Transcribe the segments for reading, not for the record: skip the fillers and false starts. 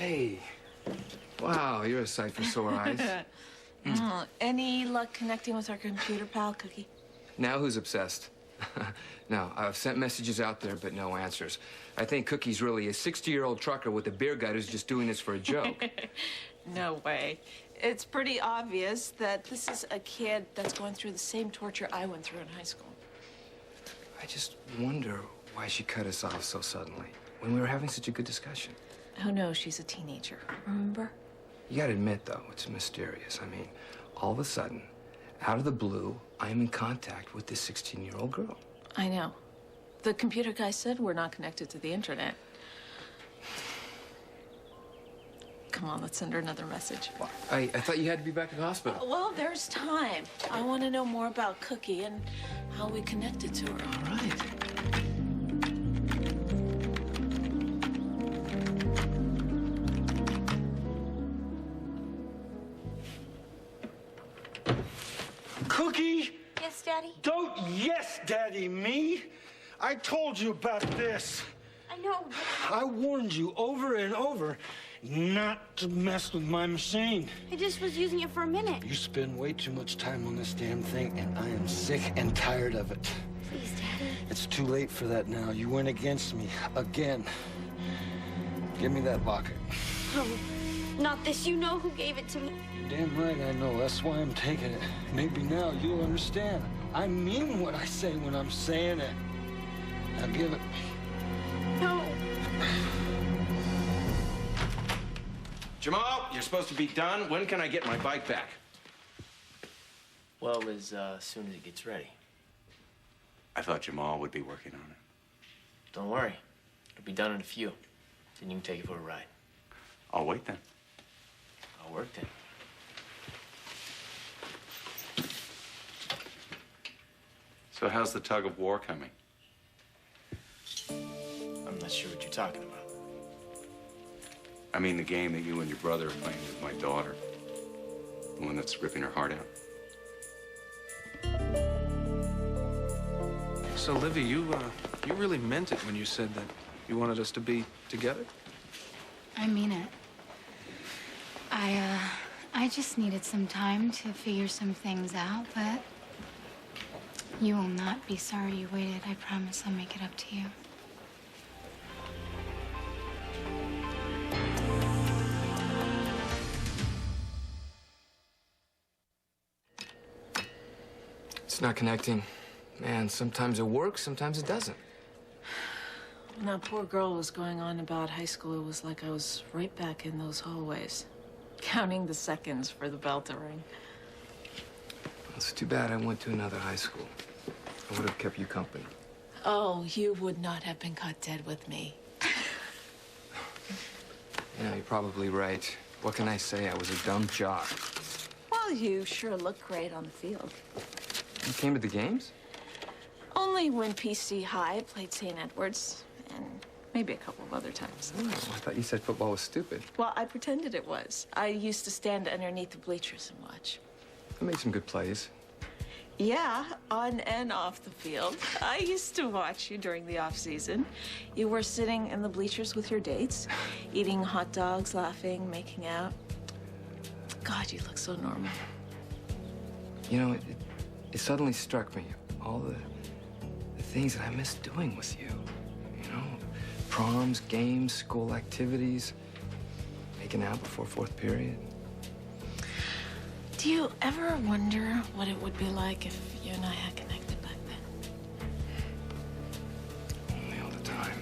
Hey. Wow, you're a sight for sore eyes. Any luck connecting with our computer pal, Cookie? Now who's obsessed? No, I've sent messages out there, but no answers. I think Cookie's really a 60-year-old trucker with a beer gut who's just doing this for a joke. No way. It's pretty obvious that this is a kid that's going through the same torture I went through in high school. I just wonder why she cut us off so suddenly when we were having such a good discussion. Who knows? She's a teenager, remember? You gotta admit, though, it's mysterious. I mean, all of a sudden, out of the blue, I am in contact with this 16-year-old girl. I know. The computer guy said we're not connected to the internet. Come on, let's send her another message. I thought you had to be back at the hospital. Well, there's time. I want to know more about Cookie and how we connected to her. All right. Cookie? Yes, Daddy? Don't yes, Daddy, me. I told you about this. I know. I warned you over and over not to mess with my machine. I just was using it for a minute. You spend way too much time on this damn thing, and I am sick and tired of it. Please, Daddy. It's too late for that now. You went against me again. Give me that locket. Oh, not this. You know who gave it to me. Damn right I know. That's why I'm taking it. Maybe now you'll understand. I mean what I say when I'm saying it. Now give it me. No. Jamal, you're supposed to be done. When can I get my bike back? Well, as soon as it gets ready. I thought Jamal would be working on it. Don't worry. It'll be done in a few. Then you can take it for a ride. I'll wait then. I'll work then. So how's the tug of war coming? I'm not sure what you're talking about. I mean the game that you and your brother are playing with my daughter. The one that's ripping her heart out. So, Livy, you really meant it when you said that you wanted us to be together? I mean it. I just needed some time to figure some things out, but you will not be sorry you waited. I promise I'll make it up to you. It's not connecting. Man, sometimes it works, sometimes it doesn't. When that poor girl was going on about high school, it was like I was right back in those hallways, counting the seconds for the bell to ring. It's too bad I went to another high school. I would have kept you company. Oh, you would not have been caught dead with me. Yeah, you're probably right. What can I say? I was a dumb jock. Well, you sure look great on the field. You came to the games? Only when PC High played St. Edward's, and maybe a couple of other times. Oh, I thought you said football was stupid. Well, I pretended it was. I used to stand underneath the bleachers and watch. I made some good plays. Yeah, on and off the field. I used to watch you during the off-season. You were sitting in the bleachers with your dates, eating hot dogs, laughing, making out. God, you look so normal. You know, it suddenly struck me, all the things that I miss doing with you. You know, proms, games, school activities, making out before fourth period. Do you ever wonder what it would be like if you and I had connected back then? Only all the time.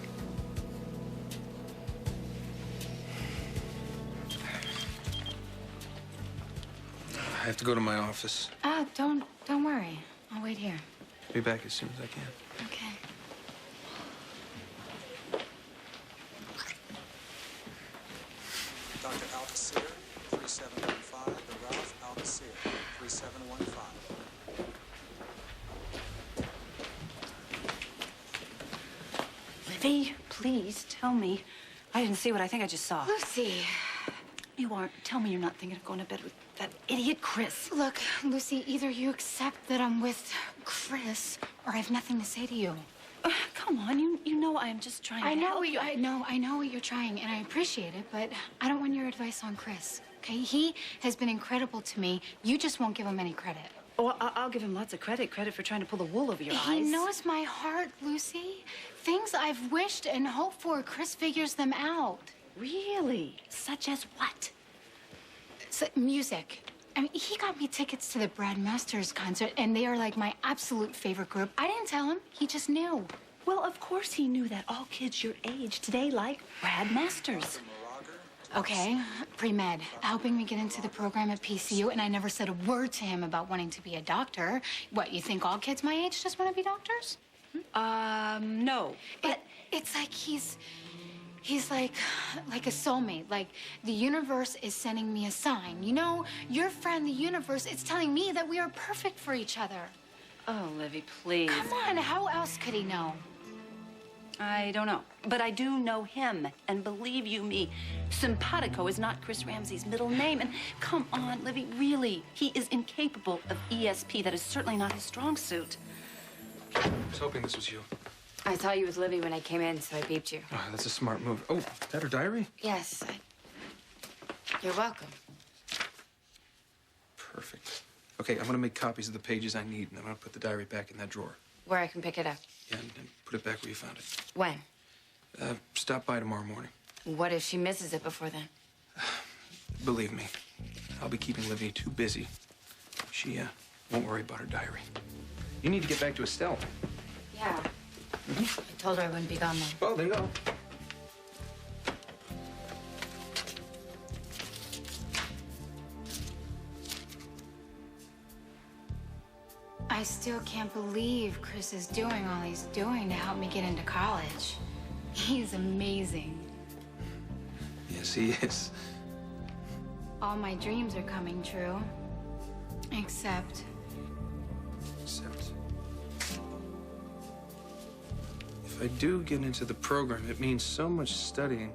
I have to go to my office. Don't worry. I'll wait here. Be back as soon as I can. Okay. Dr. Alcacer, 3715, the Ralph Alcacer, 3715. Livy, please tell me. I didn't see what I think I just saw. Lucy. You aren't. Tell me you're not thinking of going to bed with that idiot Chris. Look, Lucy, either you accept that I'm with Chris or I have nothing to say to you. Come come on. You know I am just trying to help you. I know what you're trying, and I appreciate it, but I don't want your advice on Chris, okay? He has been incredible to me. You just won't give him any credit. Oh, I'll give him lots of credit for trying to pull the wool over your eyes. He knows my heart, Lucy. Things I've wished and hoped for, Chris figures them out. Really? Such as what? Music. I mean, he got me tickets to the Brad Masters concert, and they are like my absolute favorite group. I didn't tell him. He just knew. Well, of course he knew that all kids your age today like Brad Masters. Okay, pre-med, helping me get into the program at PCU, and I never said a word to him about wanting to be a doctor. What, you think all kids my age just want to be doctors? No. But it's like he's like a soulmate. Like the universe is sending me a sign. You know, your friend, the universe, it's telling me that we are perfect for each other. Oh, Livy, please. Come on, how else could he know? I don't know. But I do know him. And believe you me, simpatico is not Chris Ramsey's middle name. And come on, Livy, really, he is incapable of ESP. That is certainly not his strong suit. I was hoping this was you. I saw you with Livy when I came in, so I beeped you. Oh, that's a smart move. Oh, that her diary? Yes. You're welcome. Perfect. Okay, I'm gonna make copies of the pages I need, and I'm gonna put the diary back in that drawer. Where I can pick it up. Yeah, and put it back where you found it. When? Stop by tomorrow morning. What if she misses it before then? Believe me, I'll be keeping Livy too busy. She won't worry about her diary. You need to get back to Estelle. Yeah. I told her I wouldn't be gone long. Well, then go. I still can't believe Chris is doing all he's doing to help me get into college. He's amazing. Yes, he is. All my dreams are coming true. Except... If I do get into the program, it means so much studying.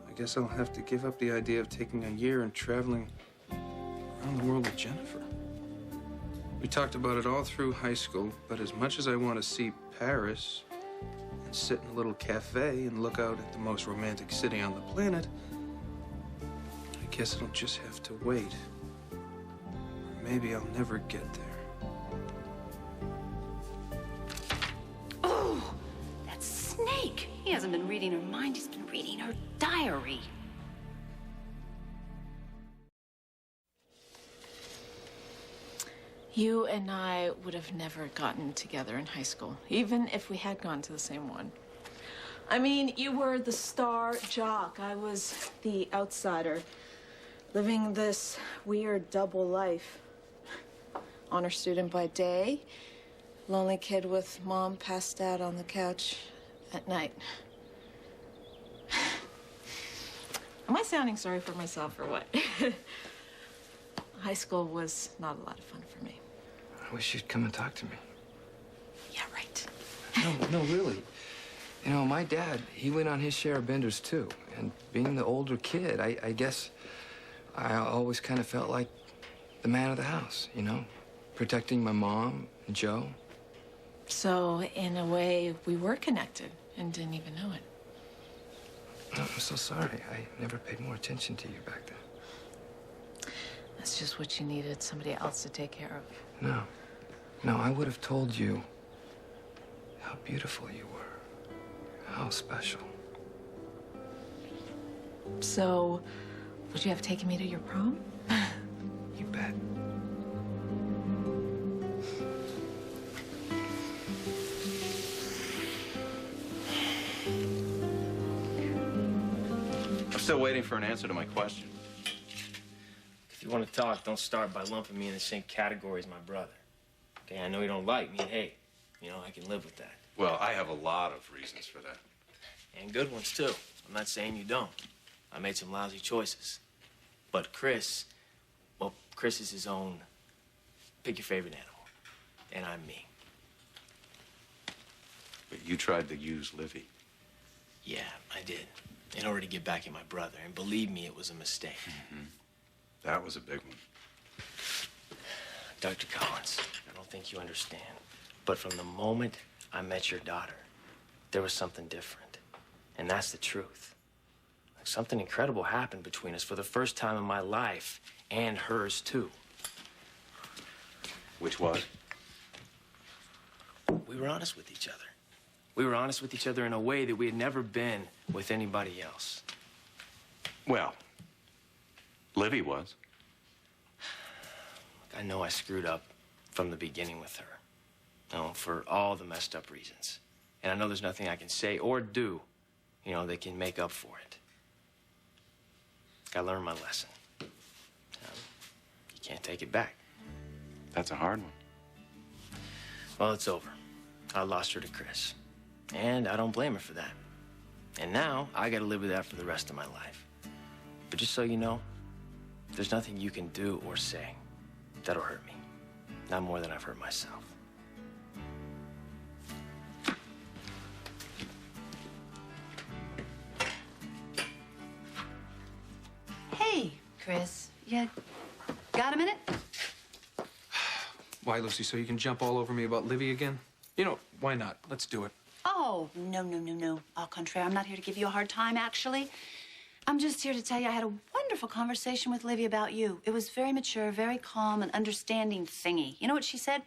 I guess I'll have to give up the idea of taking a year and traveling around the world with Jennifer. We talked about it all through high school, but as much as I want to see Paris and sit in a little cafe and look out at the most romantic city on the planet, I guess it'll just have to wait. Or maybe I'll never get there. Oh, that snake. He hasn't been reading her mind. He's been reading her diary. You and I would have never gotten together in high school, even if we had gone to the same one. I mean, you were the star jock. I was the outsider, living this weird double life. Honor student by day, lonely kid with mom passed out on the couch at night. Am I sounding sorry for myself or what? High school was not a lot of fun for me. I wish you'd come and talk to me. Yeah, right. No, really. You know, my dad, he went on his share of benders, too. And being the older kid, I guess I always kind of felt like the man of the house, you know? Protecting my mom and Joe. So, in a way, we were connected and didn't even know it. No, I'm so sorry. I never paid more attention to you back then. That's just what you needed, somebody else to take care of. No, I would have told you how beautiful you were, how special. So, would you have taken me to your prom? You bet. I'm still waiting for an answer to my question. If you want to talk, don't start by lumping me in the same category as my brother. Okay, I know you don't like me, and hey, you know, I can live with that. Well, I have a lot of reasons for that. And good ones, too. I'm not saying you don't. I made some lousy choices. But Chris, well, Chris is his own, pick your favorite animal. And I'm me. But you tried to use Livy. Yeah, I did. In order to get back at my brother. And believe me, it was a mistake. Mm-hmm. That was a big one. Dr. Collins, I don't think you understand. But from the moment I met your daughter, there was something different. And that's the truth. Like, something incredible happened between us for the first time in my life, and hers, too. Which was? We were honest with each other. We were honest with each other in a way that we had never been with anybody else. Well, Livy was. I know I screwed up from the beginning with her. You know, for all the messed up reasons. And I know there's nothing I can say or do, you know, that can make up for it. I learned my lesson. You can't take it back. That's a hard one. Well, it's over. I lost her to Chris. And I don't blame her for that. And now, I gotta live with that for the rest of my life. But just so you know, there's nothing you can do or say that'll hurt me. Not more than I've hurt myself. Hey, Chris. You got a minute? Why, Lucy, so you can jump all over me about Livy again? You know, why not? Let's do it. Oh, no. Au contraire, I'm not here to give you a hard time, actually. I'm just here to tell you I had a wonderful conversation with Livy about you. It was very mature, very calm, and understanding thingy. You know what she said?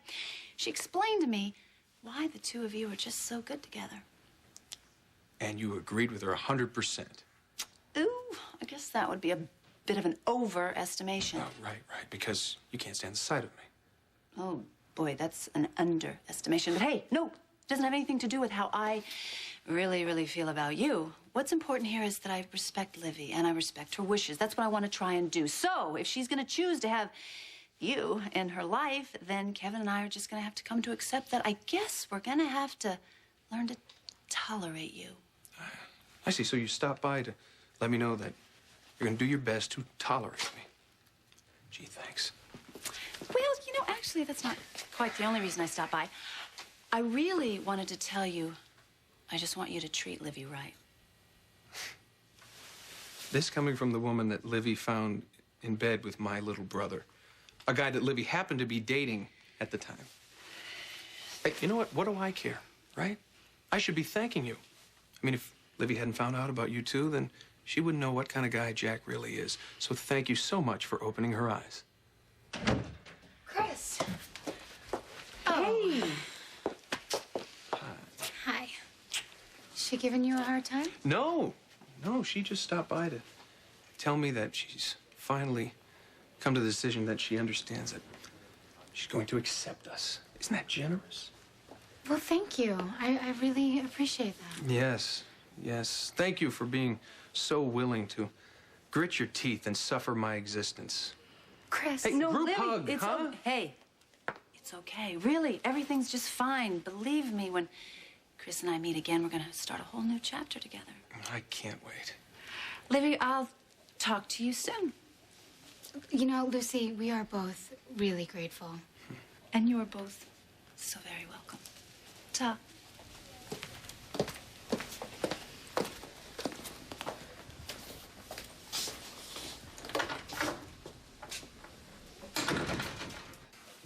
She explained to me why the two of you are just so good together. And you agreed with her 100%. Ooh, I guess that would be a bit of an overestimation. Oh, right, because you can't stand the sight of me. Oh, boy, that's an underestimation. But hey, no, it doesn't have anything to do with how I really feel about you. What's important here is that I respect Livy and I respect her wishes. That's what I want to try and do. So if she's going to choose to have you in her life, then Kevin and I are just going to have to come to accept that. I guess we're going to have to learn to tolerate you. I see, so you stopped by to let me know that you're going to do your best to tolerate me. Gee, thanks. Well, you know, actually, that's not quite the only reason I stopped by. I really wanted to tell you, I just want you to treat Livy right. This coming from the woman that Livy found in bed with my little brother. A guy that Livy happened to be dating at the time. Hey, you know what? What do I care, right? I should be thanking you. I mean, if Livy hadn't found out about you two, then she wouldn't know what kind of guy Jack really is. So thank you so much for opening her eyes. Chris. Oh. Hey. Hi. Is she giving you a hard time? No, she just stopped by to tell me that she's finally come to the decision that she understands that she's going to accept us. Isn't that generous? Well, thank you. I really appreciate that. Yes. Thank you for being so willing to grit your teeth and suffer my existence. Chris. Hey, No, group Livy, hug, it's huh? Hey, it's okay. Really, everything's just fine. Believe me, when Chris and I meet again, we're gonna start a whole new chapter together. I can't wait. Livy, I'll talk to you soon. You know, Lucy, we are both really grateful. And you are both so very welcome. Ta.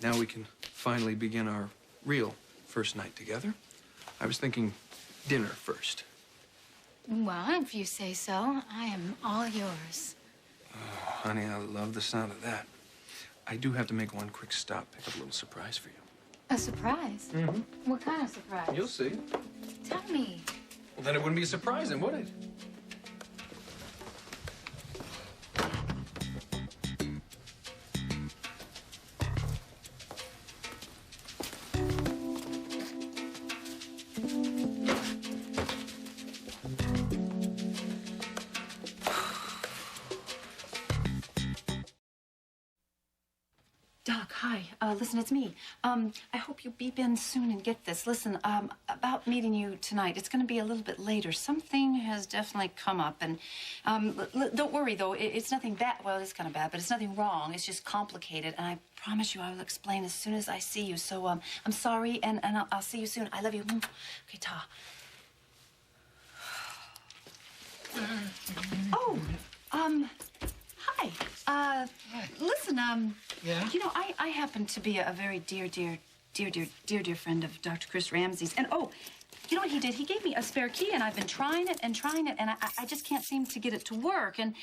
Now we can finally begin our real first night together. I was thinking dinner first. Well, if you say so, I am all yours. Oh, honey, I love the sound of that. I do have to make one quick stop, pick up a little surprise for you. A surprise? Mm-hmm. What kind of surprise? You'll see. Tell me. Well, then it wouldn't be a surprise, then, would it? Doc, hi. Listen, it's me. I hope you beep in soon and get this. Listen, about meeting you tonight, it's going to be a little bit later. Something has definitely come up, and don't worry, though. It's nothing bad. Well, it's kind of bad, but it's nothing wrong. It's just complicated, and I promise you I will explain as soon as I see you. So, I'm sorry, and I'll see you soon. I love you. Okay, ta. Oh, hi. Listen, Yeah? you know, I happen to be a very dear friend of Dr. Chris Ramsey's. And, oh, you know what he did? He gave me a spare key, and I've been trying it, and I just can't seem to get it to work. And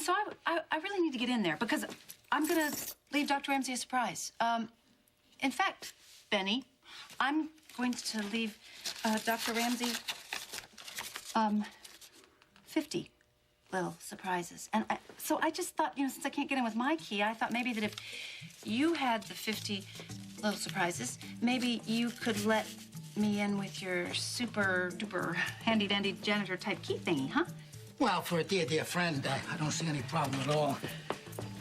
so I really need to get in there because I'm gonna leave Dr. Ramsey a surprise. In fact, Benny, I'm going to leave Dr. Ramsey 50 little surprises. And so I just thought, you know, since I can't get in with my key, I thought maybe that if you had the 50 little surprises, maybe you could let me in with your super duper handy dandy janitor type key thingy, huh? Well, for a dear friend, I don't see any problem at all.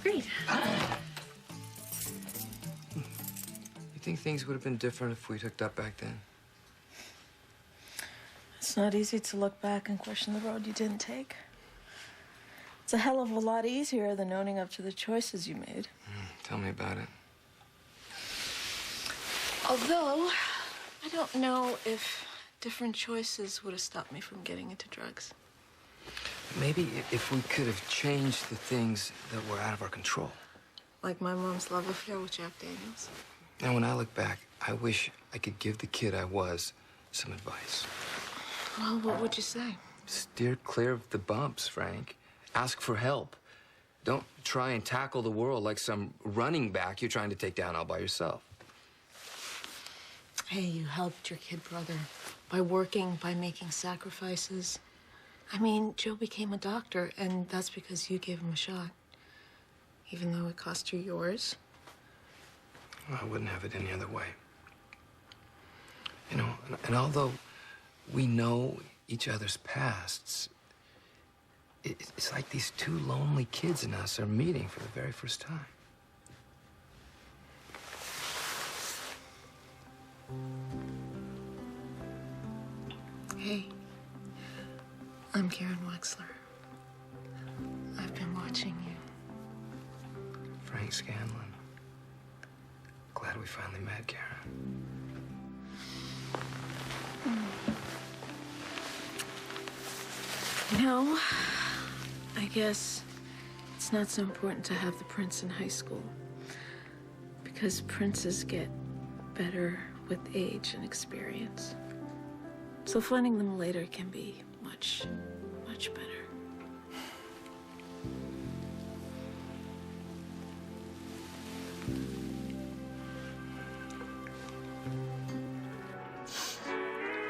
Great. You think things would have been different if we'd hooked up back then? It's not easy to look back and question the road you didn't take. It's a hell of a lot easier than owning up to the choices you made. Tell me about it. Although, I don't know if different choices would have stopped me from getting into drugs. Maybe if we could have changed the things that were out of our control. Like my mom's love affair with Jack Daniels. And when I look back, I wish I could give the kid I was some advice. Well, what would you say? Steer clear of the bumps, Frank. Ask for help. Don't try and tackle the world like some running back you're trying to take down all by yourself. Hey, you helped your kid brother by working, by making sacrifices. I mean, Joe became a doctor, and that's because you gave him a shot. Even though it cost you yours. Well, I wouldn't have it any other way. You know, and although we know each other's pasts, it's like these two lonely kids and us are meeting for the very first time. Hey, I'm Karen Wexler. I've been watching you. Frank Scanlon. Glad we finally met, Karen. You know, I guess it's not so important to have the prince in high school. Because princes get better with age and experience. So finding them later can be much, much better.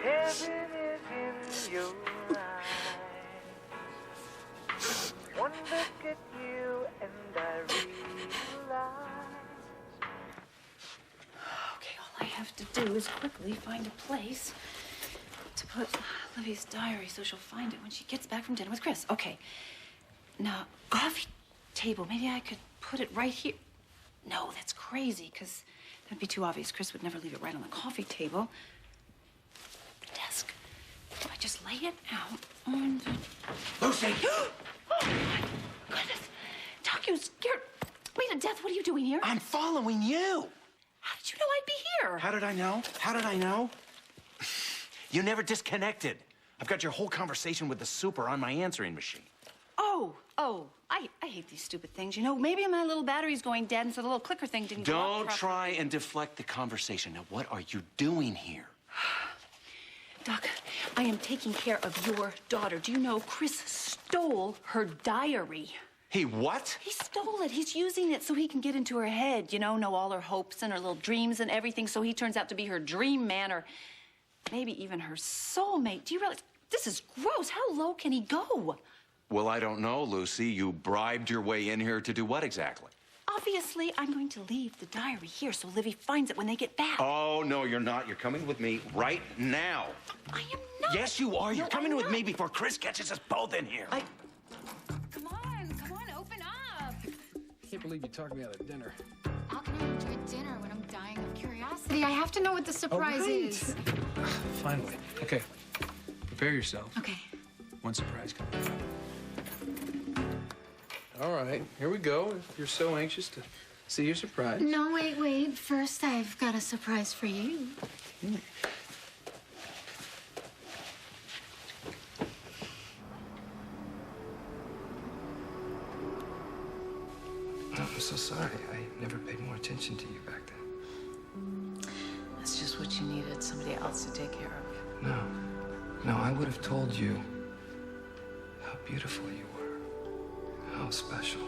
Heaven is in your eyes. One look at you and I realize. Okay, all I have to do is quickly find a place to put Livy's diary so she'll find it when she gets back from dinner with Chris. Okay. Now, coffee table. Maybe I could put it right here. No, that's crazy, because that'd be too obvious. Chris would never leave it right on the coffee table. The desk. If I just lay it out on the... Lucy! Oh, my goodness. Doc, you scared me to death. What are you doing here? I'm following you. How did you know I'd be here? How did I know? How did I know? You never disconnected. I've got your whole conversation with the super on my answering machine. Oh, I hate these stupid things. You know, maybe my little battery's going dead, and so the little clicker thing didn't go off Don't properly. try and deflect the conversation. Now, what are you doing here? Doc, I am taking care of your daughter. Do you know Chris stole her diary? He what? He stole it. He's using it so he can get into her head, you know all her hopes and her little dreams and everything, so he turns out to be her dream man or maybe even her soulmate. Do you realize? This is gross. How low can he go? Well, I don't know, Lucy. You bribed your way in here to do what exactly? Obviously, I'm going to leave the diary here so Livy finds it when they get back. Oh, no, you're not. You're coming with me right now. I am not. Yes, you are. You're No, coming I'm with not. me before Chris catches us both in here. Come on, open up. I can't believe you talked me out of dinner. How can I enjoy dinner when I'm dying of curiosity? I have to know what the surprise is. Finally. Okay. Prepare yourself. Okay. One surprise coming. All right, here we go. If you're so anxious to see your surprise. No, wait. First, I've got a surprise for you. I'm so sorry. I never paid more attention to you back then. That's just what you needed, somebody else to take care of. No. No, I would have told you how beautiful you were. How special.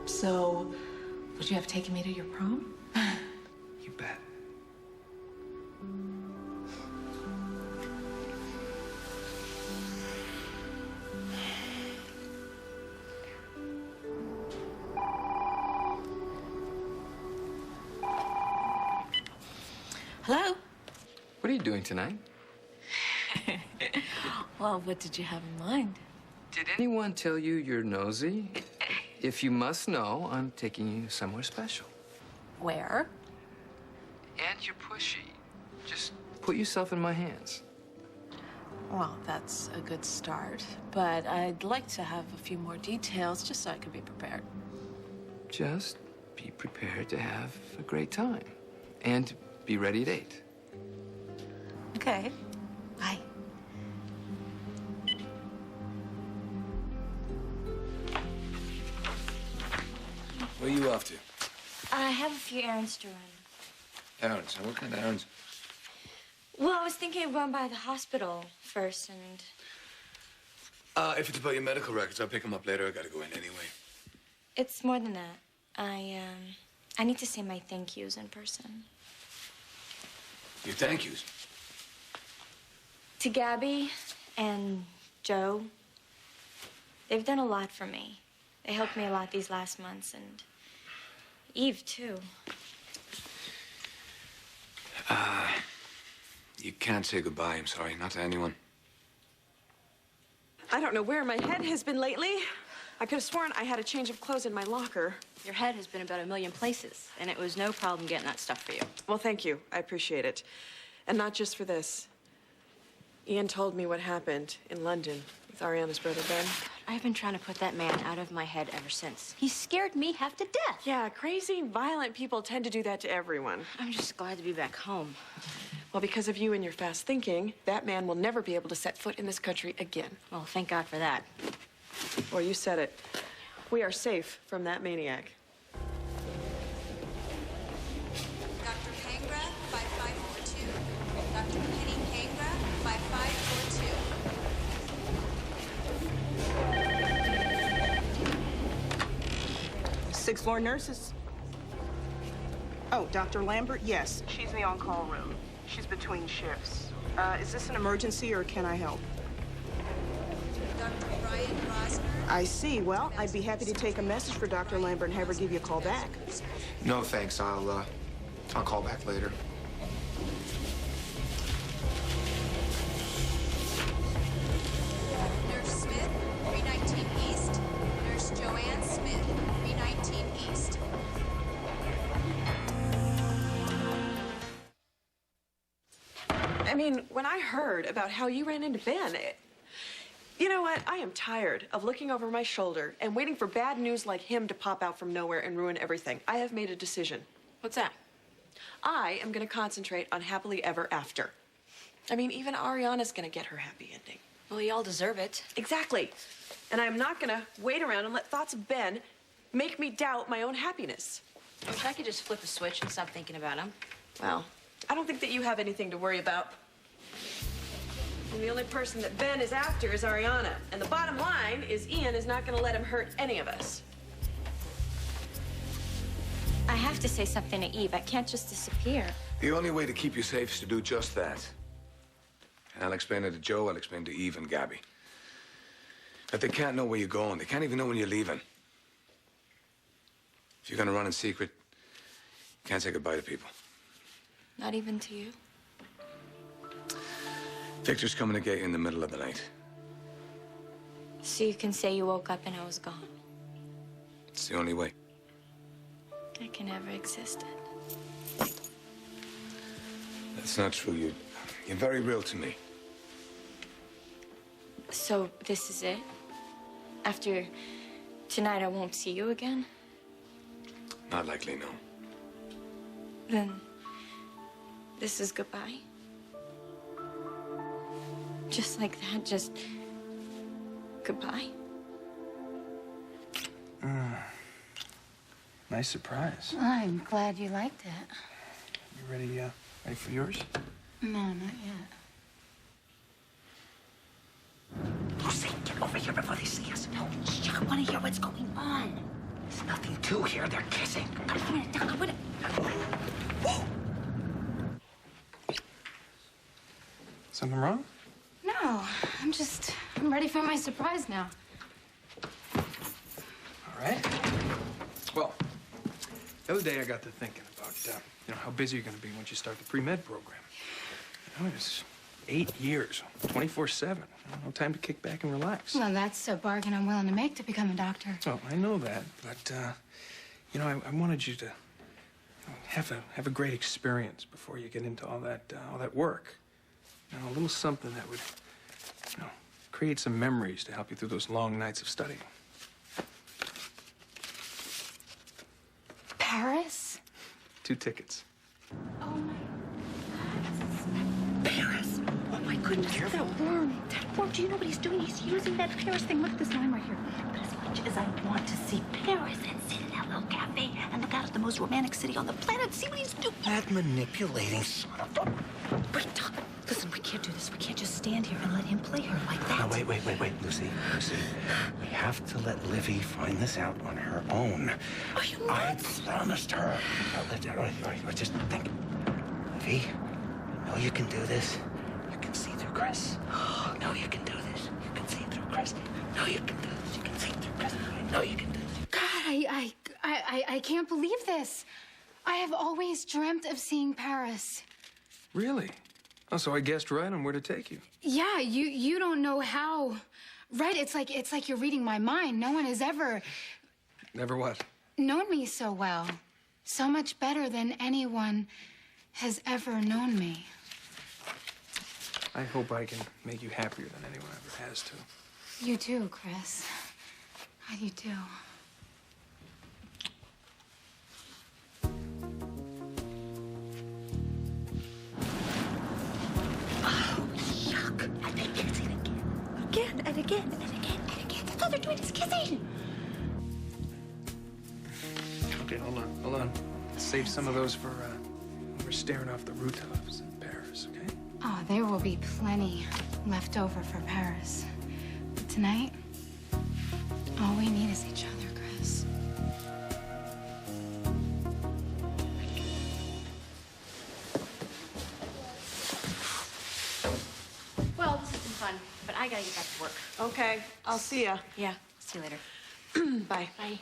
So, would you have taken me to your prom? You bet. Hello? What are you doing tonight? Well, what did you have in mind? Did anyone tell you you're nosy? If you must know, I'm taking you somewhere special. Where? And you're pushy. Just put yourself in my hands. Well, that's a good start, but I'd like to have a few more details just so I could be prepared. Just be prepared to have a great time. And be ready at 8. Okay. Bye. Where are you off to? I have a few errands to run. Errands? What kind of errands? Well, I was thinking of going by the hospital first and... If it's about your medical records, I'll pick them up later. I gotta go in anyway. It's more than that. I need to say my thank yous in person. Your thank yous? To Gabby and Joe. They've done a lot for me. They helped me a lot these last months, and Eve, too. You can't say goodbye, I'm sorry. Not to anyone. I don't know where my head has been lately. I could have sworn I had a change of clothes in my locker. Your head has been about a million places, and it was no problem getting that stuff for you. Well, thank you. I appreciate it. And not just for this. Ian told me what happened in London with Ariana's brother, Ben. I've been trying to put that man out of my head ever since. He scared me half to death. Yeah, crazy, violent people tend to do that to everyone. I'm just glad to be back home. Well, because of you and your fast thinking, that man will never be able to set foot in this country again. Well, thank God for that. Well, you said it. We are safe from that maniac. Dr. Kangra, 5542. Dr. Penny Kangra, 5542. 6th floor nurses. Oh, Dr. Lambert? Yes, she's in the on-call room. She's between shifts. Is this an emergency or can I help? Dr. Brian Rosner. I see. Well, I'd be happy to take a message for Dr. Lambert and have her give you a call back. No, thanks. I'll call back later. Nurse Smith, 319 East. Nurse Joanne Smith, 319 East. I mean, when I heard about how you ran into Ben, you know what? I am tired of looking over my shoulder and waiting for bad news like him to pop out from nowhere and ruin everything. I have made a decision. What's that? I am going to concentrate on happily ever after. I mean, even Ariana's going to get her happy ending. Well, we all deserve it. Exactly. And I'm not going to wait around and let thoughts of Ben make me doubt my own happiness. I wish I could just flip a switch and stop thinking about him. Well, I don't think that you have anything to worry about. And the only person that Ben is after is Ariana. And the bottom line is Ian is not going to let him hurt any of us. I have to say something to Eve. I can't just disappear. The only way to keep you safe is to do just that. And I'll explain it to Joe, I'll explain it to Eve and Gabby. That they can't know where you're going. They can't even know when you're leaving. If you're gonna run in secret, you can't say goodbye to people. Not even to you? Victor's coming to get you in the middle of the night. So you can say you woke up and I was gone. It's the only way. I can never existed. That's not true. You're very real to me. So this is it? After tonight, I won't see you again? Not likely, no. Then this is goodbye? Just like that, just goodbye? Nice surprise. I'm glad you liked it. You ready for yours? No, not yet. Lucy, get over here before they see us. No, shh, I want to hear what's going on. There's nothing to here. They're kissing. Come on, come on. Something wrong? No, I'm ready for my surprise now. All right. Well, the other day I got to thinking about, how busy you're going to be once you start the pre-med program. It's 8 years, 24/7. No time to kick back and relax. Well, that's a bargain I'm willing to make to become a doctor. Oh, I know that, but, I wanted you to have a great experience before you get into all that work. A little something that would, create some memories to help you through those long nights of studying. Paris? 2 tickets. Oh, my Paris. Oh, my goodness. That worm. Do you know what he's doing? He's using that Paris thing. Look at this line right here. But as much as I want to see Paris and sit in that little cafe and look out at the most romantic city on the planet, see what he's doing. That manipulating son of a... Wait, Doc. Listen, we can't do this. We can't just stand here and let him play her like that. No, wait, Lucy. We have to let Livy find this out on her own. Are you nuts? I promised her. All right, just think. Livy, I know you can do this. You can see through Chris. I know you can do this. You can see through Chris. I know you can do this. You can see through Chris. I know you can do this. God, I can't believe this. I have always dreamt of seeing Paris. Really? Oh, so I guessed right on where to take you. Yeah, you don't know how. Right, it's like you're reading my mind. No one has ever Never what? known me so well. So much better than anyone has ever known me. I hope I can make you happier than anyone ever has to. You do, Chris. You do. Yuck. And they kissing again. Again and again and again and again. That's all they're doing is kissing. Okay, hold on. Save some of those for when we're staring off the rooftops in Paris, okay? Oh, there will be plenty left over for Paris. But tonight, all we need is each other, Chris. Well, this has been fun, but I gotta get back to work. Okay, I'll see ya. Yeah, see you later. Bye. Bye.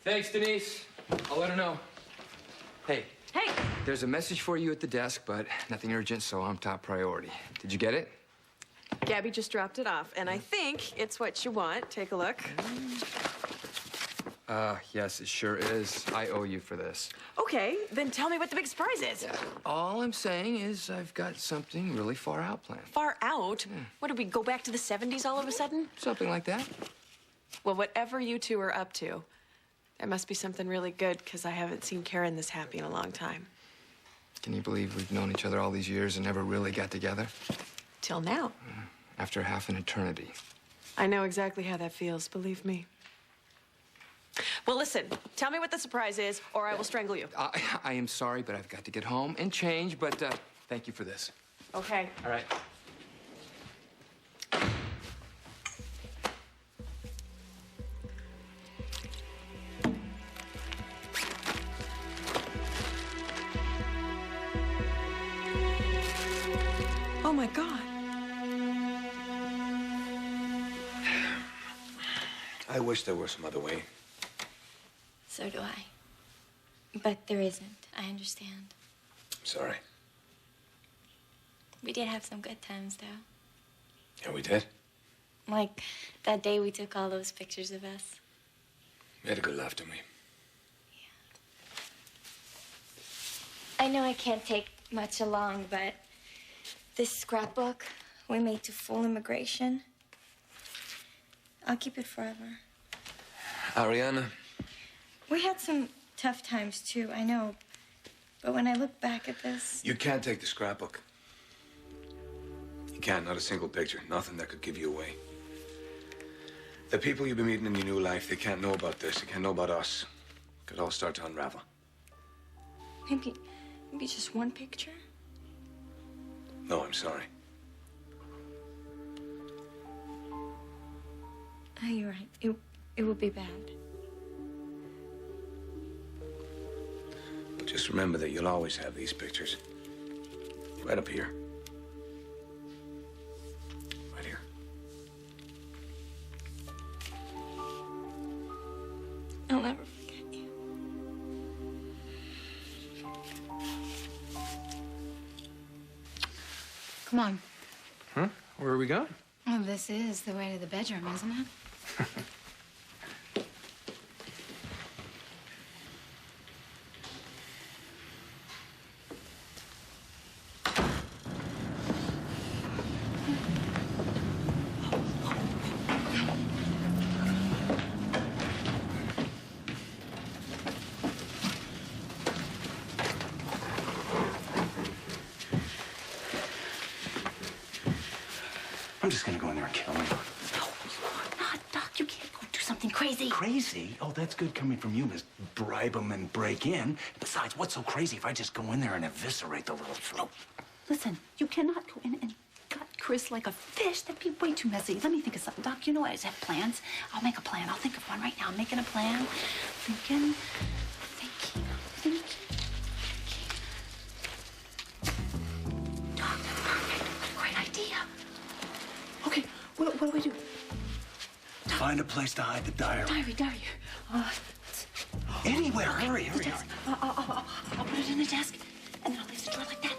Thanks, Denise. I'll let her know. Hey. Hey! There's a message for you at the desk, but nothing urgent, so I'm top priority. Did you get it? Gabby just dropped it off, and I think it's what you want. Take a look. Yes, it sure is. I owe you for this. Okay, then tell me what the big surprise is. All I'm saying is I've got something really far out planned. Far out? What, did we go back to the 70s all of a sudden? Something like that. Well, whatever you two are up to, there must be something really good, because I haven't seen Karen this happy in a long time. Can you believe we've known each other all these years and never really got together? Till now. After half an eternity. I know exactly how that feels, believe me. Well, listen, tell me what the surprise is, or I will strangle you. I am sorry, but I've got to get home and change, but thank you for this. Okay. All right. Oh, my God. I wish there were some other way. So do I. But there isn't. I understand. I'm sorry. We did have some good times, though. Yeah, we did. Like that day we took all those pictures of us. We had a good laugh, didn't we? I know I can't take much along, but this scrapbook we made to full immigration, I'll keep it forever. Ariana. We had some tough times, too, I know. But when I look back at this... You can't take the scrapbook. You can't, not a single picture. Nothing that could give you away. The people you've been meeting in your new life, they can't know about this. They can't know about us. could all start to unravel. Maybe just one picture? No, I'm sorry. Oh, you're right. It would be bad. But just remember that you'll always have these pictures. Right up here. Right here. I'll never forget you. Come on. Huh? Where are we going? Well, this is the way to the bedroom, isn't it? I'm just gonna go in there and kill him. No, you are not, Doc. You can't go do something crazy. Crazy? Oh, that's good coming from you, Miss Bribe him and break in. Besides, what's so crazy if I just go in there and eviscerate the little throat? Listen, you cannot go in and gut Chris like a fish. That'd be way too messy. Let me think of something. Doc, you know I have plans. I'll make a plan. I'll think of one right now. I'm making a plan. Thinking. Doc, that's perfect. Great idea. Okay, what do we do? Find a place to hide the diary. Diary. Anywhere. Hurry. I'll put it in the desk, and then I'll leave the drawer like that.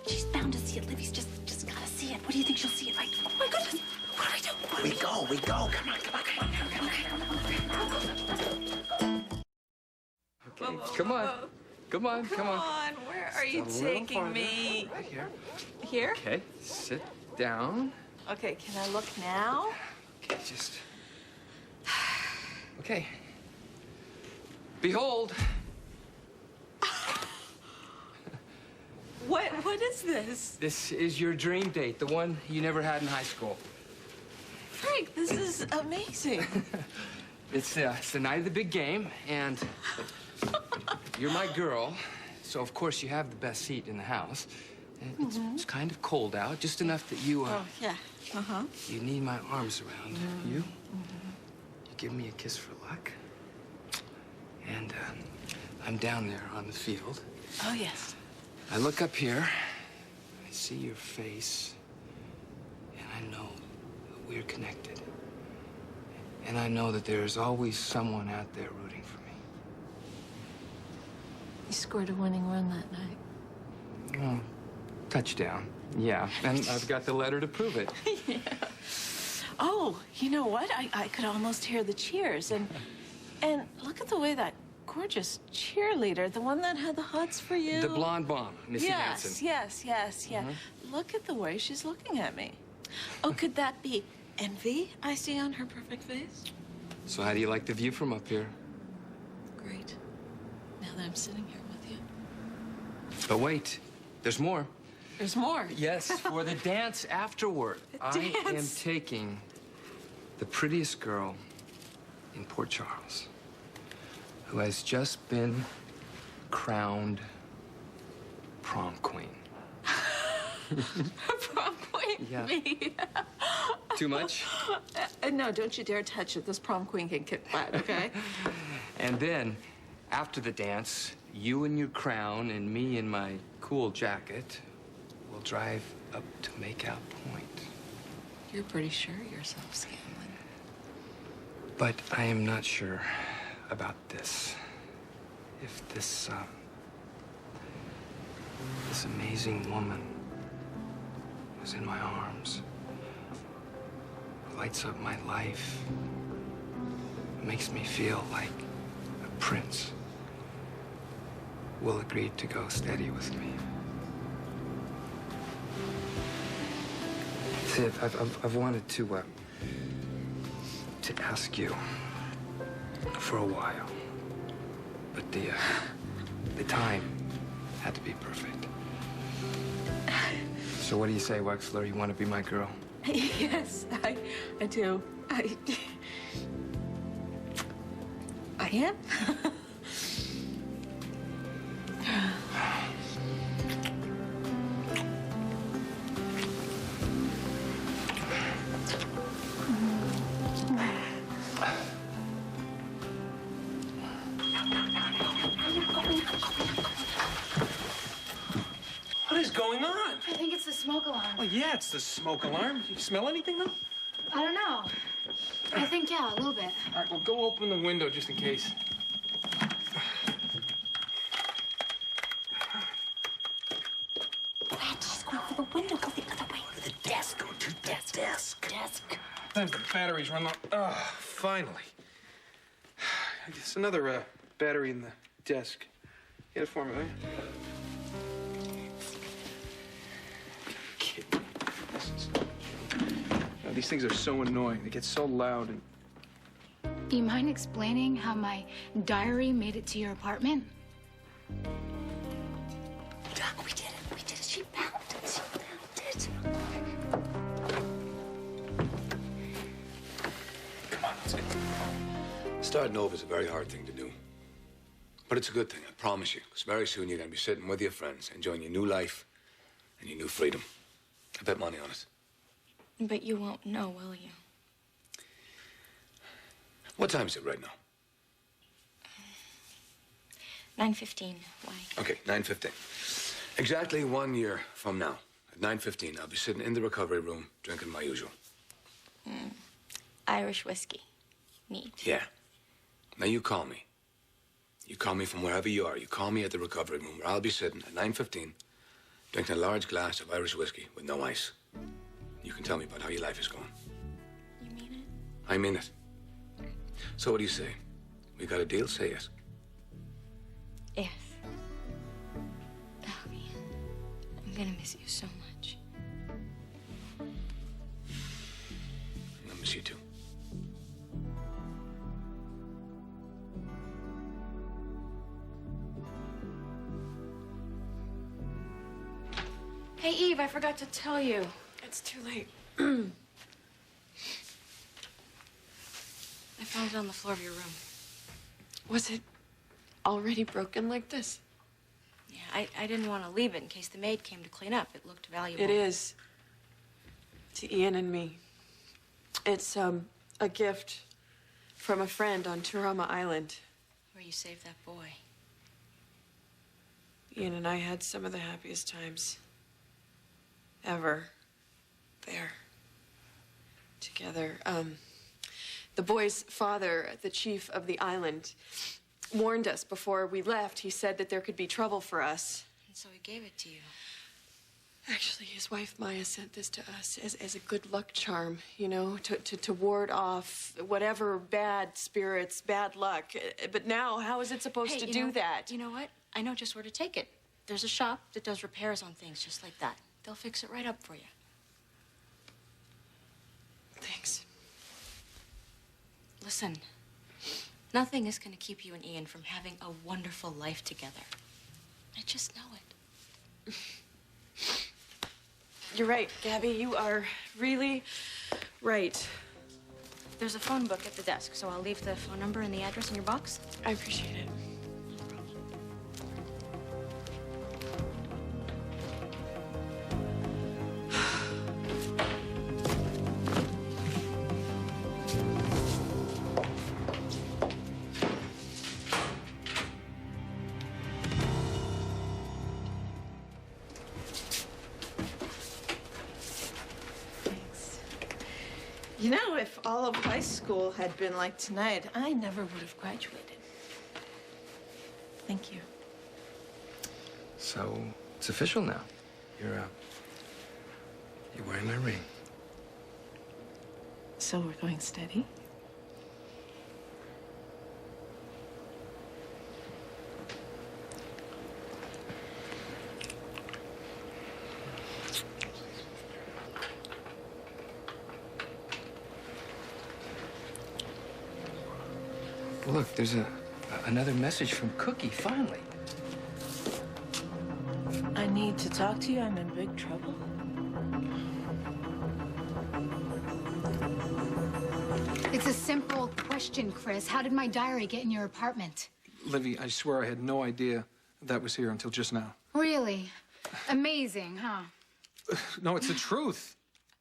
She's bound to see it. Livy's just gotta see it. What do you think she'll see it, right? Oh, my goodness. What do I do? We go. Come on. Okay, come on. Come on. Come on, where are you Just a little taking farther. me? Right here. Here? Okay, sit down. Okay, can I look now? Okay, just... Okay. Behold. What is this? This is your dream date, the one you never had in high school. Frank, this is amazing. It's the night of the big game, and you're my girl, so of course you have the best seat in the house. And it's kind of cold out, just enough that you, Oh, yeah. Uh-huh. you need my arms around you. You give me a kiss for luck. And I'm down there on the field. Oh, yes. I look up here, I see your face, and I know that we're connected. And I know that there's always someone out there rooting for me. You scored a winning run that night. Oh, touchdown. Yeah, and I've got the letter to prove it. Yeah. Oh, you know what? I could almost hear the cheers. And look at the way that gorgeous cheerleader, the one that had the hots for you. The blonde bomb, Missy Hansen. Yes. Look at the way she's looking at me. Oh, could that be envy I see on her perfect face? So how do you like the view from up here? Great. Now that I'm sitting here with you. But wait, there's more. There's more. Yes, for the dance afterward. I am dance. taking the prettiest girl in Port Charles, who has just been crowned prom queen. Prom queen? Yeah. Me? Too much? No, don't you dare touch it. This prom queen can kick butt, okay? And then, after the dance, you in your crown and me in my cool jacket will drive up to Makeout Point. You're pretty sure yourself, Scanlon. But I am not sure about this. If this amazing woman who's in my arms, who lights up my life, makes me feel like a prince, will agree to go steady with me. See, I've wanted to ask you for a while, but the time had to be perfect. So what do you say, Wexler? You want to be my girl? Yes, I do. I am. going on? I think it's the smoke alarm. Well, yeah, it's the smoke alarm. You smell anything, though? I don't know. I think, yeah, a little bit. All right, well, go open the window just in case. Just go for the window. Go the other way. Go to the desk. Go to the desk. Sometimes the batteries run low. Oh, finally. I guess another battery in the desk. Get it for me, will you? Kidding me. These things are so annoying. They get so loud and... Do you mind explaining how my diary made it to your apartment? Doc, we did it. We did it. She found it. She found it. Come on, let's get it. Starting over is a very hard thing to do. But it's a good thing, I promise you. Because very soon you're going to be sitting with your friends, enjoying your new life and your new freedom. I bet money on it. But you won't know, will you? What time is it right now? 9:15. Why? Okay, 9:15. Exactly 1 year from now, at 9:15, I'll be sitting in the recovery room drinking my usual. Irish whiskey. Neat. Yeah. Now you call me. You call me from wherever you are. You call me at the recovery room where I'll be sitting at 9:15 drinking a large glass of Irish whiskey with no ice. You can tell me about how your life is going. You mean it? I mean it. So what do you say? We got a deal? Say yes. Yes. Oh, man. I'm gonna miss you so much. I miss you too. Hey, Eve, I forgot to tell you. It's too late. I found it on the floor of your room. Was it already broken like this? Yeah, I didn't want to leave it in case the maid came to clean up. It looked valuable. It is. To Ian and me. It's a gift from a friend on Turama Island. Where you saved that boy. Ian and I had some of the happiest times ever there together. The boy's father, the chief of the island, warned us before we left. He said that there could be trouble for us. And so he gave it to you. Actually, his wife Maya sent this to us as a good luck charm, you know, to ward off whatever bad spirits, bad luck. But now, how is it supposed to do that? You know what? I know just where to take it. There's a shop that does repairs on things just like that. They'll fix it right up for you. Thanks. Listen, nothing is going to keep you and Ian from having a wonderful life together. I just know it. You're right, Gabby. You are really right. There's a phone book at the desk, so I'll leave the phone number and the address in your box. I appreciate it. You know, if all of high school had been like tonight, I never would have graduated. Thank you. So, it's official now. You're wearing my ring. So we're going steady? Look, there's another message from Cookie, finally. I need to talk to you. I'm in big trouble. It's a simple question, Chris. How did my diary get in your apartment? Livy, I swear I had no idea that was here until just now. Really? Amazing, huh? No, it's the truth.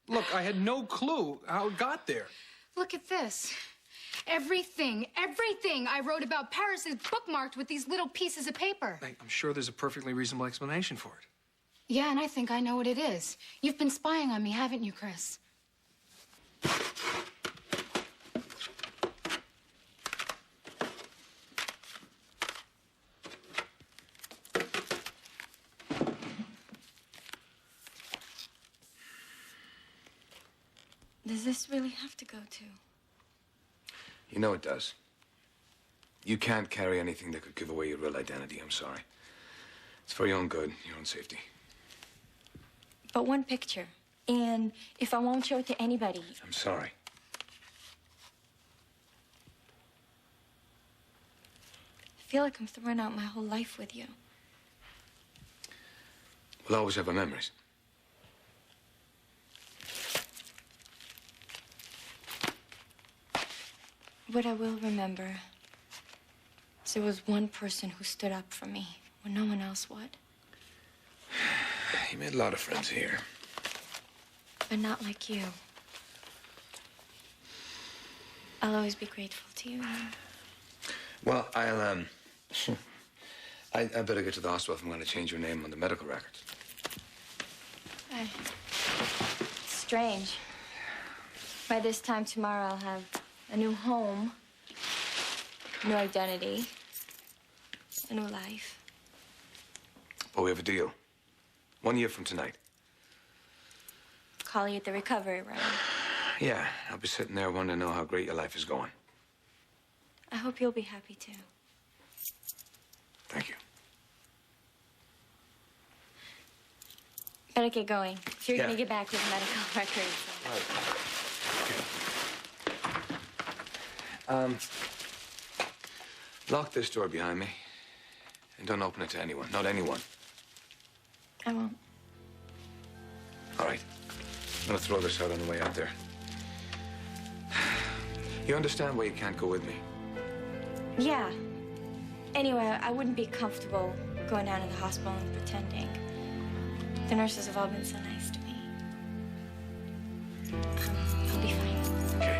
Look, I had no clue how it got there. Look at this. Everything I wrote about Paris is bookmarked with these little pieces of paper. I'm sure there's a perfectly reasonable explanation for it. Yeah, and I think I know what it is. You've been spying on me, haven't you, Chris? Does this really have to go to? You know it does. You can't carry anything that could give away your real identity. I'm sorry. It's for your own good, your own safety. But one picture. And if I won't show it to anybody. I'm sorry. I feel like I'm throwing out my whole life with you. We'll always have our memories. What I will remember is there was one person who stood up for me when no one else would. You made a lot of friends here. But not like you. I'll always be grateful to you, Ian. Well, I better get to the hospital if I'm going to change your name on the medical records. It's strange. By this time tomorrow, I'll have a new home, new identity, a new life. But we have a deal. 1 year from tonight. Call you at the recovery room. Yeah, I'll be sitting there wanting to know how great your life is going. I hope you'll be happy, too. Thank you. Better get going. If you're Yeah. gonna get back with medical records. Lock this door behind me. And don't open it to anyone. Not anyone. I won't. All right. I'm gonna throw this out on the way out there. You understand why you can't go with me? Yeah. Anyway, I wouldn't be comfortable going down to the hospital and pretending. The nurses have all been so nice to me. I'll be fine. Okay.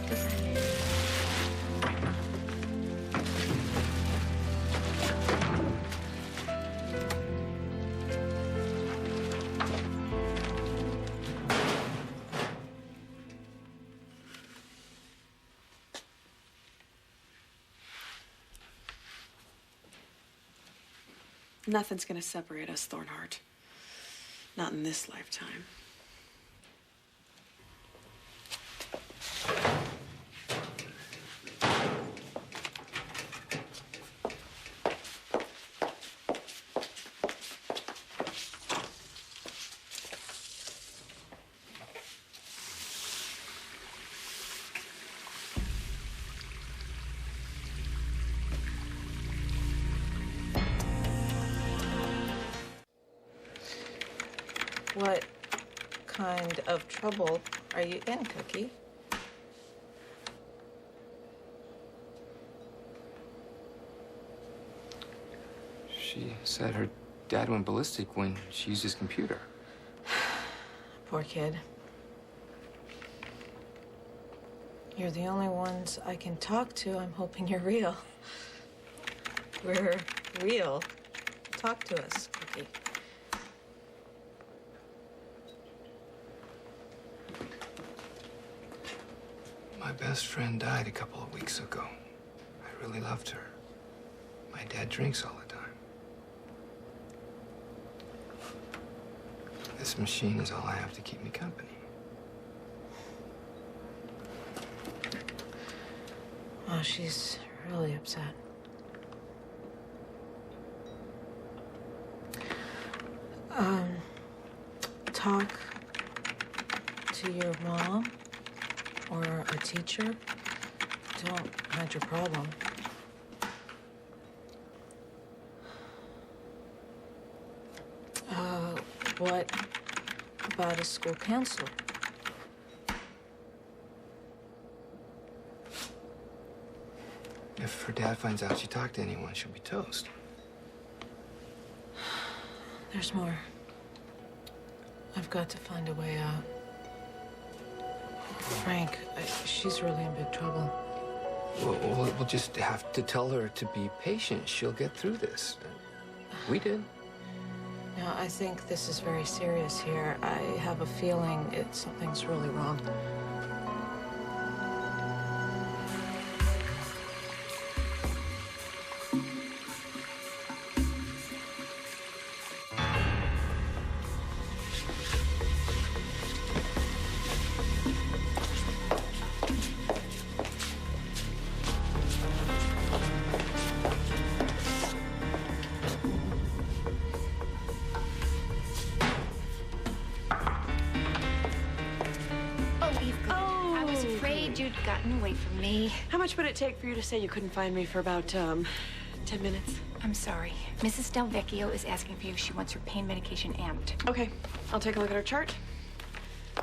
Goodbye. Nothing's gonna separate us, Thornhart. Not in this lifetime. What kind of trouble are you in, Cookie? She said her dad went ballistic when she used his computer. Poor kid. You're the only ones I can talk to. I'm hoping you're real. We're real. Talk to us, Cookie. My best friend died a couple of weeks ago. I really loved her. My dad drinks all the time. This machine is all I have to keep me company. Oh, she's really upset. Talk to your mom or a teacher. Don't hide your problem. What about a school counselor? If her dad finds out she talked to anyone, she'll be toast. There's more. I've got to find a way out. Frank, she's really in big trouble. We'll just have to tell her to be patient. She'll get through this. We did. Now, I think this is very serious here. I have a feeling something's really wrong. You'd gotten away from me. How much would it take for you to say you couldn't find me for about, 10 minutes? I'm sorry. Mrs. Del Vecchio is asking for you. She wants her pain medication amped. Okay, I'll take a look at her chart.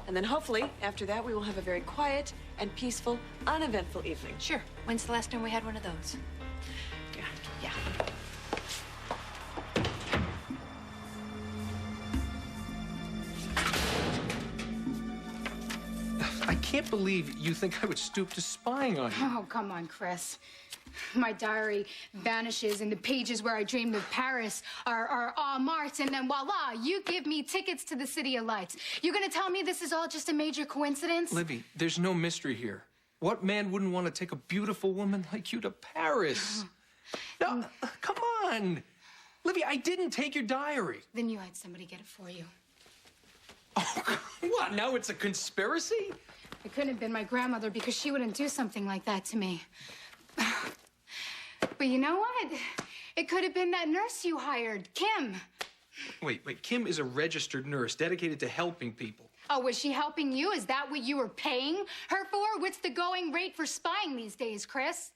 And then hopefully, after that, we will have a very quiet and peaceful, uneventful evening. Sure. When's the last time we had one of those? Yeah. I can't believe you think I would stoop to spying on you. Oh, come on, Chris. My diary vanishes, and the pages where I dreamed of Paris are all marked, and then voila, you give me tickets to the City of Lights. You're gonna tell me this is all just a major coincidence? Libby, there's no mystery here. What man wouldn't want to take a beautiful woman like you to Paris? No, come on. Libby, I didn't take your diary. Then you had somebody get it for you. What, now it's a conspiracy? It couldn't have been my grandmother because she wouldn't do something like that to me. But you know what? It could have been that nurse you hired, Kim. Wait, Kim is a registered nurse dedicated to helping people. Oh, was she helping you? Is that what you were paying her for? What's the going rate for spying these days, Chris?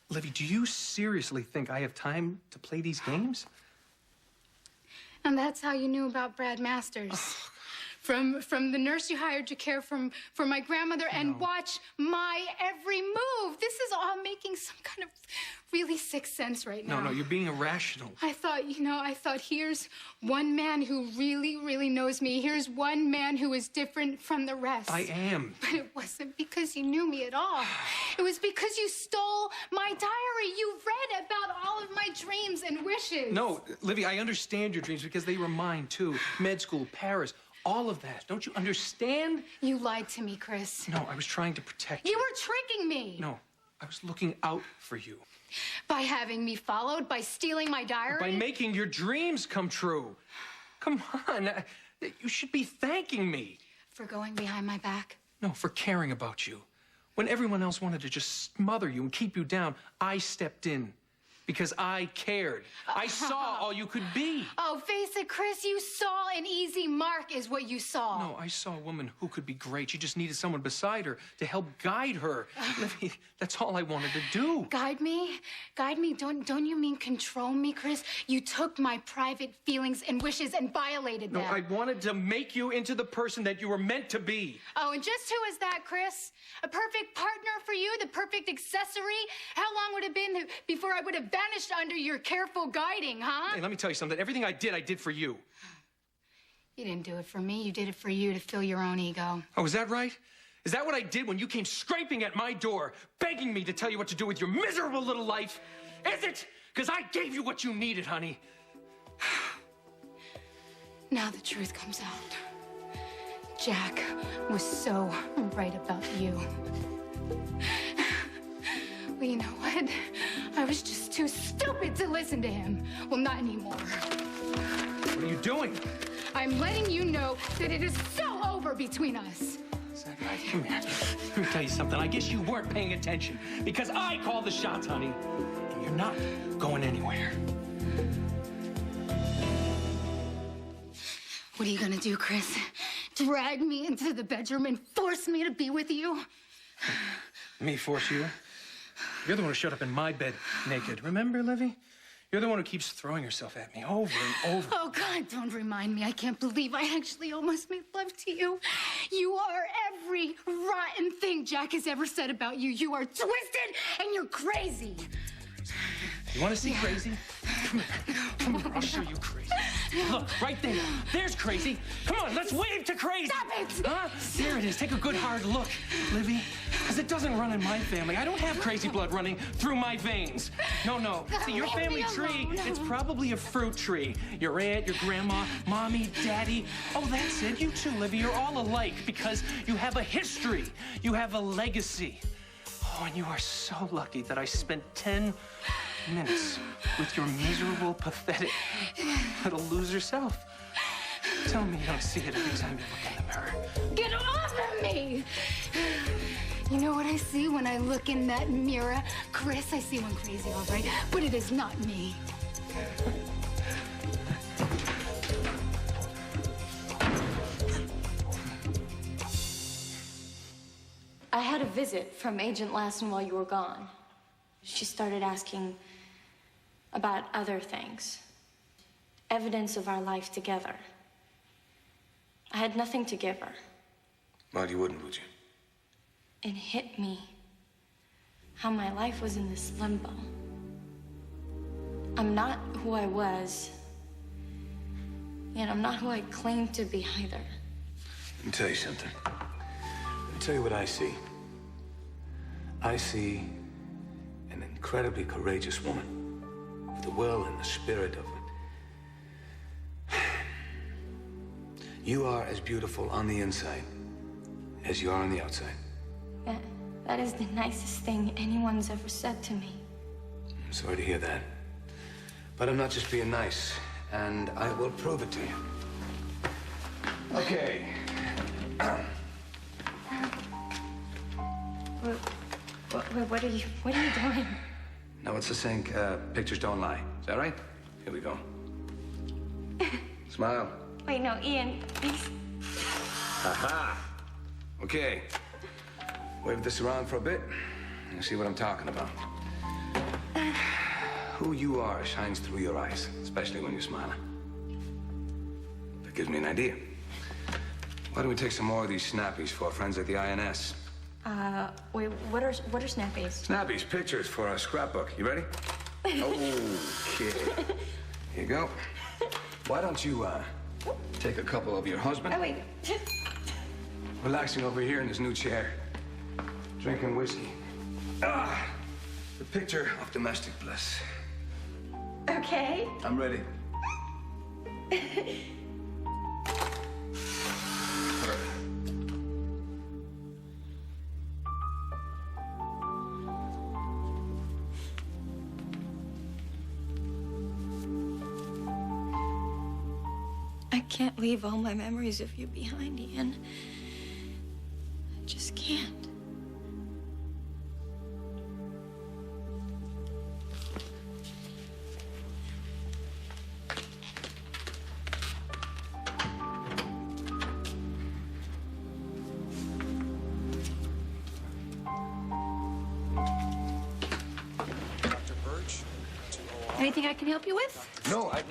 Livy, do you seriously think I have time to play these games? And that's how you knew about Brad Masters. From the nurse you hired to care for my grandmother and watch my every move. This is all making some kind of really sick sense right now. No, you're being irrational. I thought here's one man who really, really knows me. Here's one man who is different from the rest. I am. But it wasn't because you knew me at all. It was because you stole my diary. You read about all of my dreams and wishes. No, Livy, I understand your dreams because they were mine too. Med school, Paris. All of that. Don't you understand? You lied to me, Chris. No, I was trying to protect you. You were tricking me. No, I was looking out for you. By having me followed, by stealing my diary? By making your dreams come true. Come on. You should be thanking me. For going behind my back? No, for caring about you. When everyone else wanted to just smother you and keep you down, I stepped in. Because I cared. I saw all you could be. Oh, face it, Chris, you saw an easy mark is what you saw. No, I saw a woman who could be great. She just needed someone beside her to help guide her. Livy, that's all I wanted to do. Guide me? Guide me? Don't you mean control me, Chris? You took my private feelings and wishes and violated them. No, I wanted to make you into the person that you were meant to be. Oh, and just who is that, Chris? A perfect partner for you? The perfect accessory? How long would it have been before I would have vanished under your careful guiding, huh? Hey, let me tell you something. Everything I did for you. You didn't do it for me. You did it for you to fill your own ego. Oh, is that right? Is that what I did when you came scraping at my door, begging me to tell you what to do with your miserable little life? Is it? Because I gave you what you needed, honey. Now the truth comes out. Jack was so right about you. But you know what? I was just too stupid to listen to him. Well, not anymore. What are you doing? I'm letting you know that it is so over between us. Is that right? Come here. Let me tell you something. I guess you weren't paying attention because I called the shots, honey. And you're not going anywhere. What are you gonna do, Chris? Drag me into the bedroom and force me to be with you? Me force you? You're the one who showed up in my bed naked. Remember, Livy? You're the one who keeps throwing herself at me over and over. Oh, God, don't remind me. I can't believe I actually almost made love to you. You are every rotten thing Jack has ever said about you. You are twisted and you're crazy. You want to see crazy? Come here. Come here. I'll show you crazy. Look, right there. There's crazy. Come on, let's wave to crazy. Stop it! Huh? There it is. Take a good hard look, Livy. Because it doesn't run in my family. I don't have crazy blood running through my veins. No. See, your family tree, it's probably a fruit tree. Your aunt, your grandma, mommy, daddy. Oh, that's it. You too, Livy. You're all alike because you have a history. You have a legacy. Oh, and you are so lucky that I spent 10 minutes with your miserable, pathetic little loser self. Tell me you don't see it every time you look in the mirror. Get off of me! You know what I see when I look in that mirror? Chris, I see one crazy, all right, but it is not me. I had a visit from Agent Lassen while you were gone. She started asking about other things. Evidence of our life together. I had nothing to give her. Well, you wouldn't, would you? It hit me how my life was in this limbo. I'm not who I was, and I'm not who I claimed to be either. Let me tell you something. Let me tell you what I see. I see an incredibly courageous woman with the will and the spirit of it. You are as beautiful on the inside as you are on the outside. That is the nicest thing anyone's ever said to me. I'm sorry to hear that. But I'm not just being nice, and I will prove it to you. Okay. What are you doing? Now, what's the saying? Pictures don't lie. Is that right? Here we go. Smile. Wait, no, Ian, please. Aha! Okay. Wave this around for a bit and see what I'm talking about. Who you are shines through your eyes, especially when you're smiling. That gives me an idea. Why don't we take some more of these snappies for our friends at the INS? Wait, what are snappies? Snappies, pictures for our scrapbook. You ready? Okay. Here you go. Why don't you, take a couple of your husband? Oh, wait. Relaxing over here in his new chair. Drinking whiskey. The picture of domestic bliss. Okay. I'm ready. I can't leave all my memories of you behind, Ian. I just can't. Anything I can help you with? No, I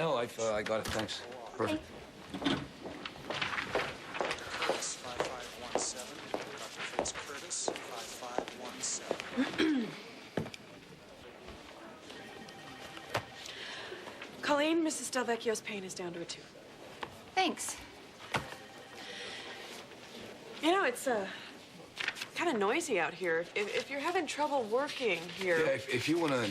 got it. Thanks. Perfect. Curtis, 5517. Dr. Fitz Curtis, 5517. Colleen, Mrs. Delvecchio's pain is down to a 2. Thanks. You know, it's kind of noisy out here. If you're having trouble working here... Yeah, if you want to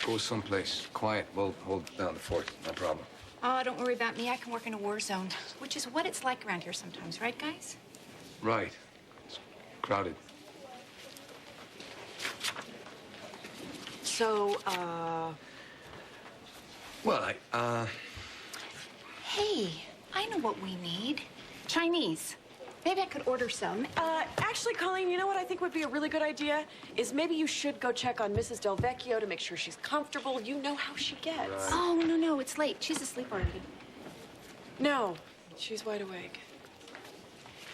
go someplace quiet, we'll hold down the fort. No problem. Oh, don't worry about me. I can work in a war zone, which is what it's like around here sometimes, right, guys? Right. It's crowded. So, Well, Hey, I know what we need. Chinese. Maybe I could order some. Actually, Colleen, you know what I think would be a really good idea? Is maybe you should go check on Mrs. Delvecchio to make sure she's comfortable. You know how she gets. Right. Oh, no, it's late. She's asleep already. No, she's wide awake.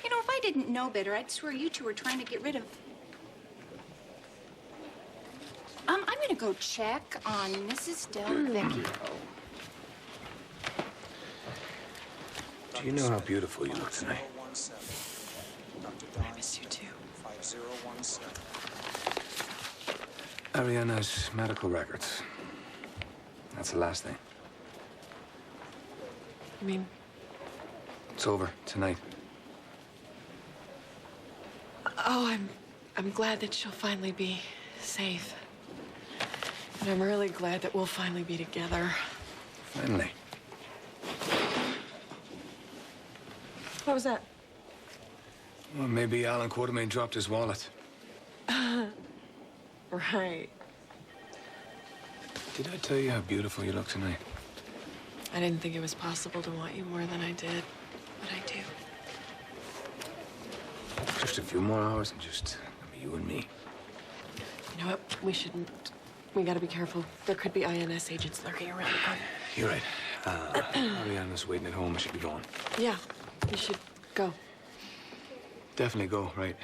You know, if I didn't know better, I'd swear you two were trying to get rid of... I'm gonna go check on Mrs. Delvecchio. do you know how beautiful you look tonight? I miss you too. 5017. Ariana's medical records. That's the last thing. I mean, It's over tonight. oh, I'm glad that she'll finally be safe. And I'm really glad that we'll finally be together. Finally. What was that? Well, maybe Alan Quartermain dropped his wallet. Right. Did I tell you how beautiful you look tonight? I didn't think it was possible to want you more than I did, but I do. Just a few more hours and just you and me. You know what? We shouldn't. We gotta be careful. There could be INS agents lurking around. You're right. Ariana's waiting at home. I should be going. Yeah, you should go. Definitely go, right?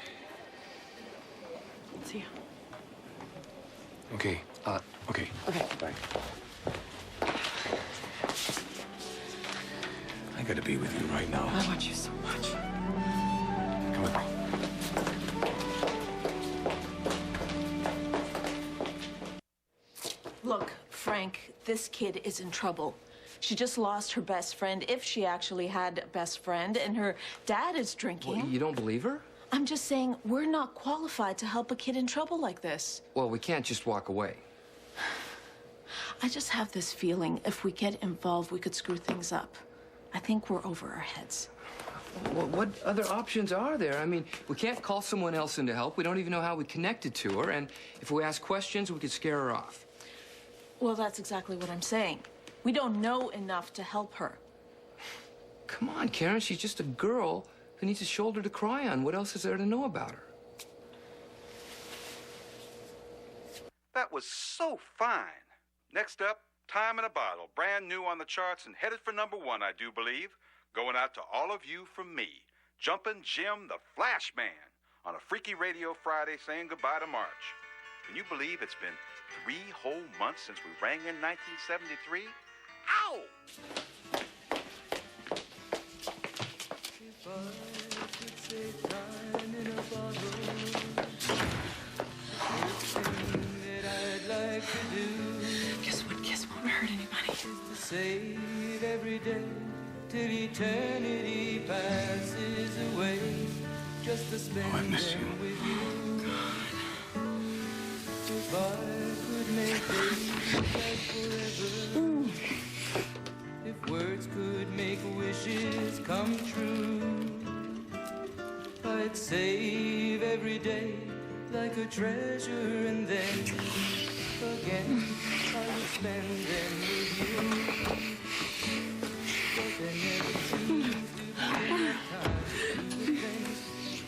See ya. Okay. Okay. Okay. Bye. I gotta be with you right now. I want you so much. Come with me. Look, Frank, this kid is in trouble. She just lost her best friend, if she actually had a best friend, and her dad is drinking. Well, you don't believe her? I'm just saying, we're not qualified to help a kid in trouble like this. Well, we can't just walk away. I just have this feeling if we get involved, we could screw things up. I think we're over our heads. Well, what other options are there? I mean, we can't call someone else in to help. We don't even know how we connected to her. And if we ask questions, we could scare her off. Well, that's exactly what I'm saying. We don't know enough to help her. Come on, Karen. She's just a girl who needs a shoulder to cry on. What else is there to know about her? That was so fine. Next up, Time in a Bottle, brand new on the charts and headed for #1, I do believe. Going out to all of you from me, Jumpin' Jim the Flash Man, on a Freaky Radio Friday saying goodbye to March. Can you believe it's been 3 whole months since we rang in 1973? Ow! If I could say time in a bottle, the thing that I'd like to do. Guess what? Kiss won't hurt anybody. Is to save every day till eternity passes away. Just to spend I miss them you. with you. If I could make days last forever. If words could make wishes come true, I'd save every day like a treasure, and then again I would spend them with you. But there never seems to be enough time to do the things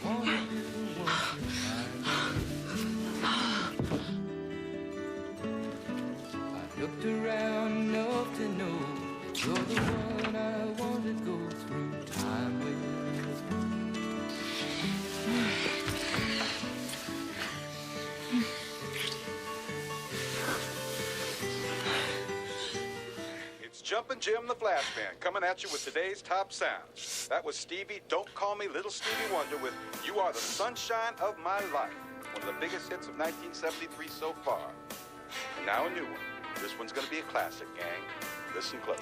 I wanna do once I looked around enough to know you're the one I want to go through time with. It's Jumpin' Jim the Flash Man coming at you with today's top sounds. That was Stevie, Don't Call Me Little Stevie Wonder with You Are the Sunshine of My Life, one of the biggest hits of 1973 so far. And now a new one. This one's gonna be a classic, gang. Listen close.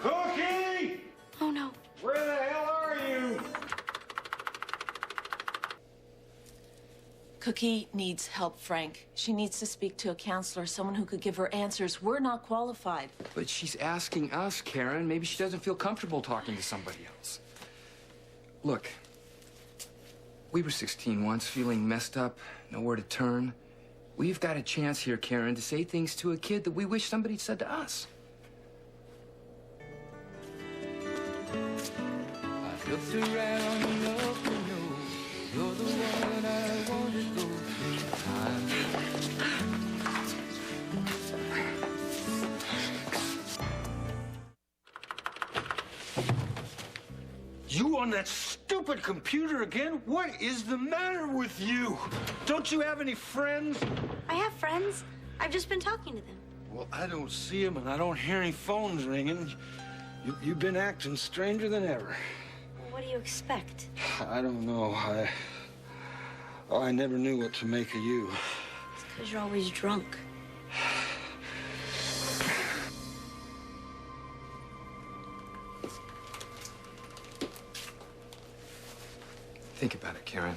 Cookie! Oh, no. Where the hell are you? Cookie needs help, Frank. She needs to speak to a counselor, someone who could give her answers. We're not qualified. But she's asking us, Karen. Maybe she doesn't feel comfortable talking to somebody else. Look, we were 16 once, feeling messed up, nowhere to turn. We've got a chance here, Karen, to say things to a kid that we wish somebody said to us. I looked around enough to know you're the one I want to go through time with. You on that stupid computer again? What is the matter with you? Don't you have any friends? I have friends. I've just been talking to them. Well, I don't see them and I don't hear any phones ringing. You've been acting stranger than ever. What do you expect? I don't know. I never knew what to make of you. It's because you're always drunk. Think about it, Karen.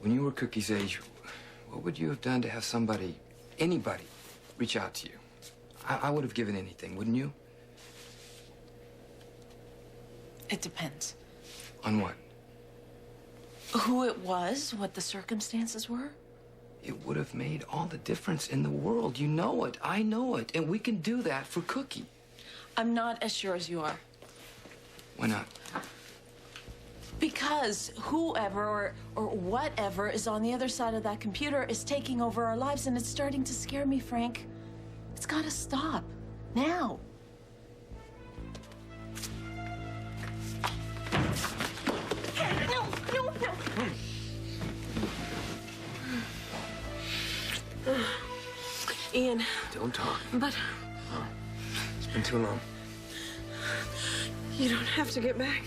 When you were Cookie's age, what would you have done to have somebody, anybody, reach out to you? I would have given anything, wouldn't you? It depends. On what? Who it was, what the circumstances were. It would have made all the difference in the world. You know it. I know it. And we can do that for Cookie. I'm not as sure as you are. Why not? Because whoever or whatever is on the other side of that computer is taking over our lives, and it's starting to scare me, Frank. It's gotta stop. Now. No, no, no. Ian. Don't talk. But It's been too long. you don't have to get back.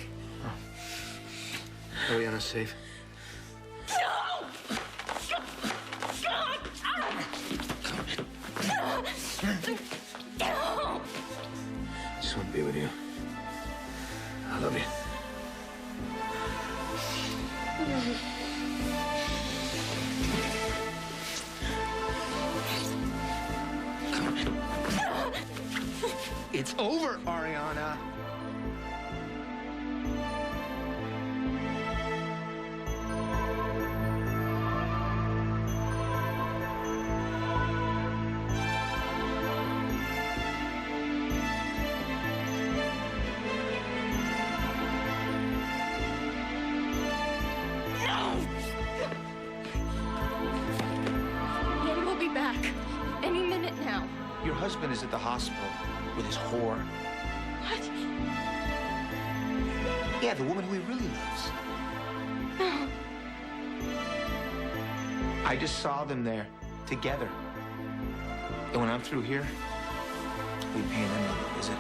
Ariana's safe. No! I just want to be with you. I love you. It's over, Ariana. Ian will be back any minute now. Your husband is at the hospital with his whore. What? Yeah, the woman who he really loves. No. I just saw them there, together. And when I'm through here, we paying them a little visit.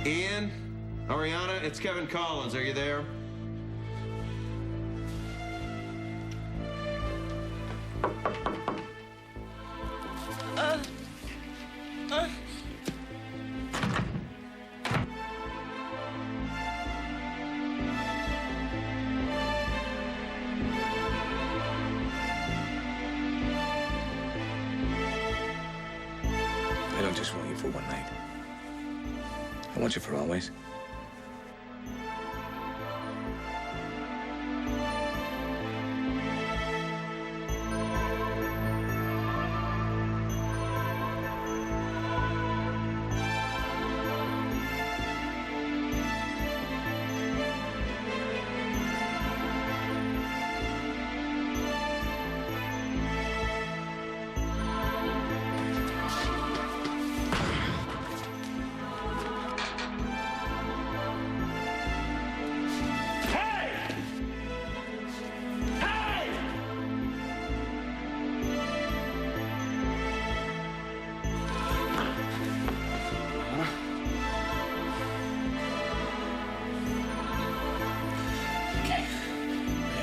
Ian, Ariana, it's Kevin Collins. Are you there? I don't just want you for one night. I want you for always.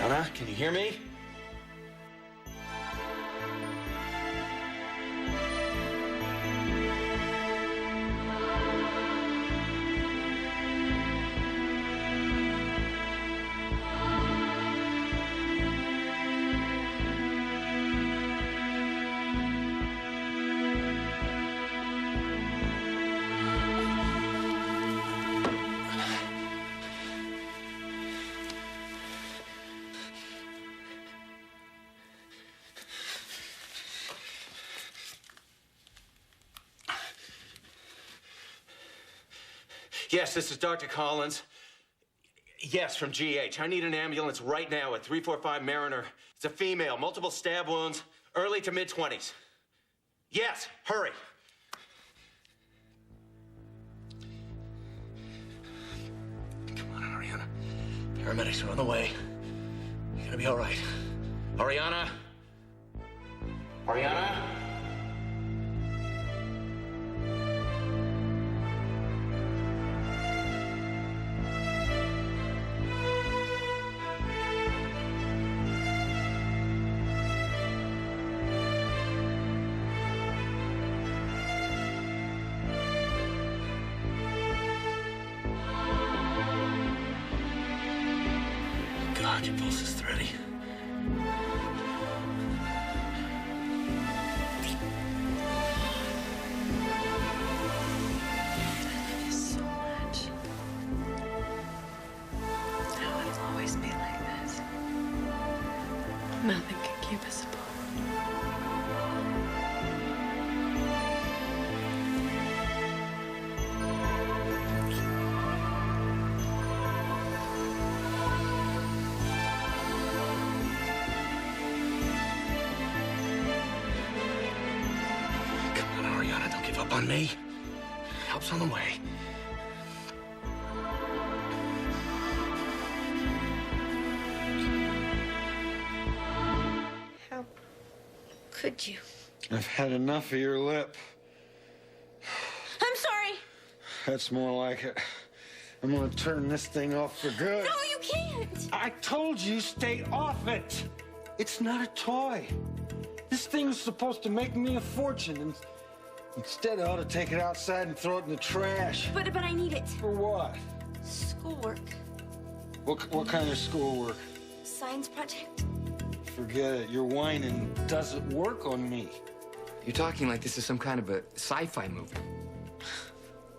Ariana, can you hear me? Yes, this is Dr. Collins. Yes, from GH. I need an ambulance right now at 345 Mariner. It's a female, multiple stab wounds, early to mid-20s. Yes, hurry. Come on, Ariana. Paramedics are on the way. You're gonna be all right. Ariana? Ariana? God, your pulse is thready. So much. Now it'll always be like this. Nothing can keep us apart. Come on, Ariana, don't give up on me. Help's on the way. How could you? I've had enough of your lip. I'm sorry. That's more like it. I'm gonna turn this thing off for good. No, you can't. I told you, stay off it. It's not a toy. This thing was supposed to make me a fortune, and instead I ought to take it outside and throw it in the trash. But I need it. For what? Schoolwork. What kind of schoolwork? Science project. Forget it. Your whining doesn't work on me. You're talking like this is some kind of a sci-fi movie.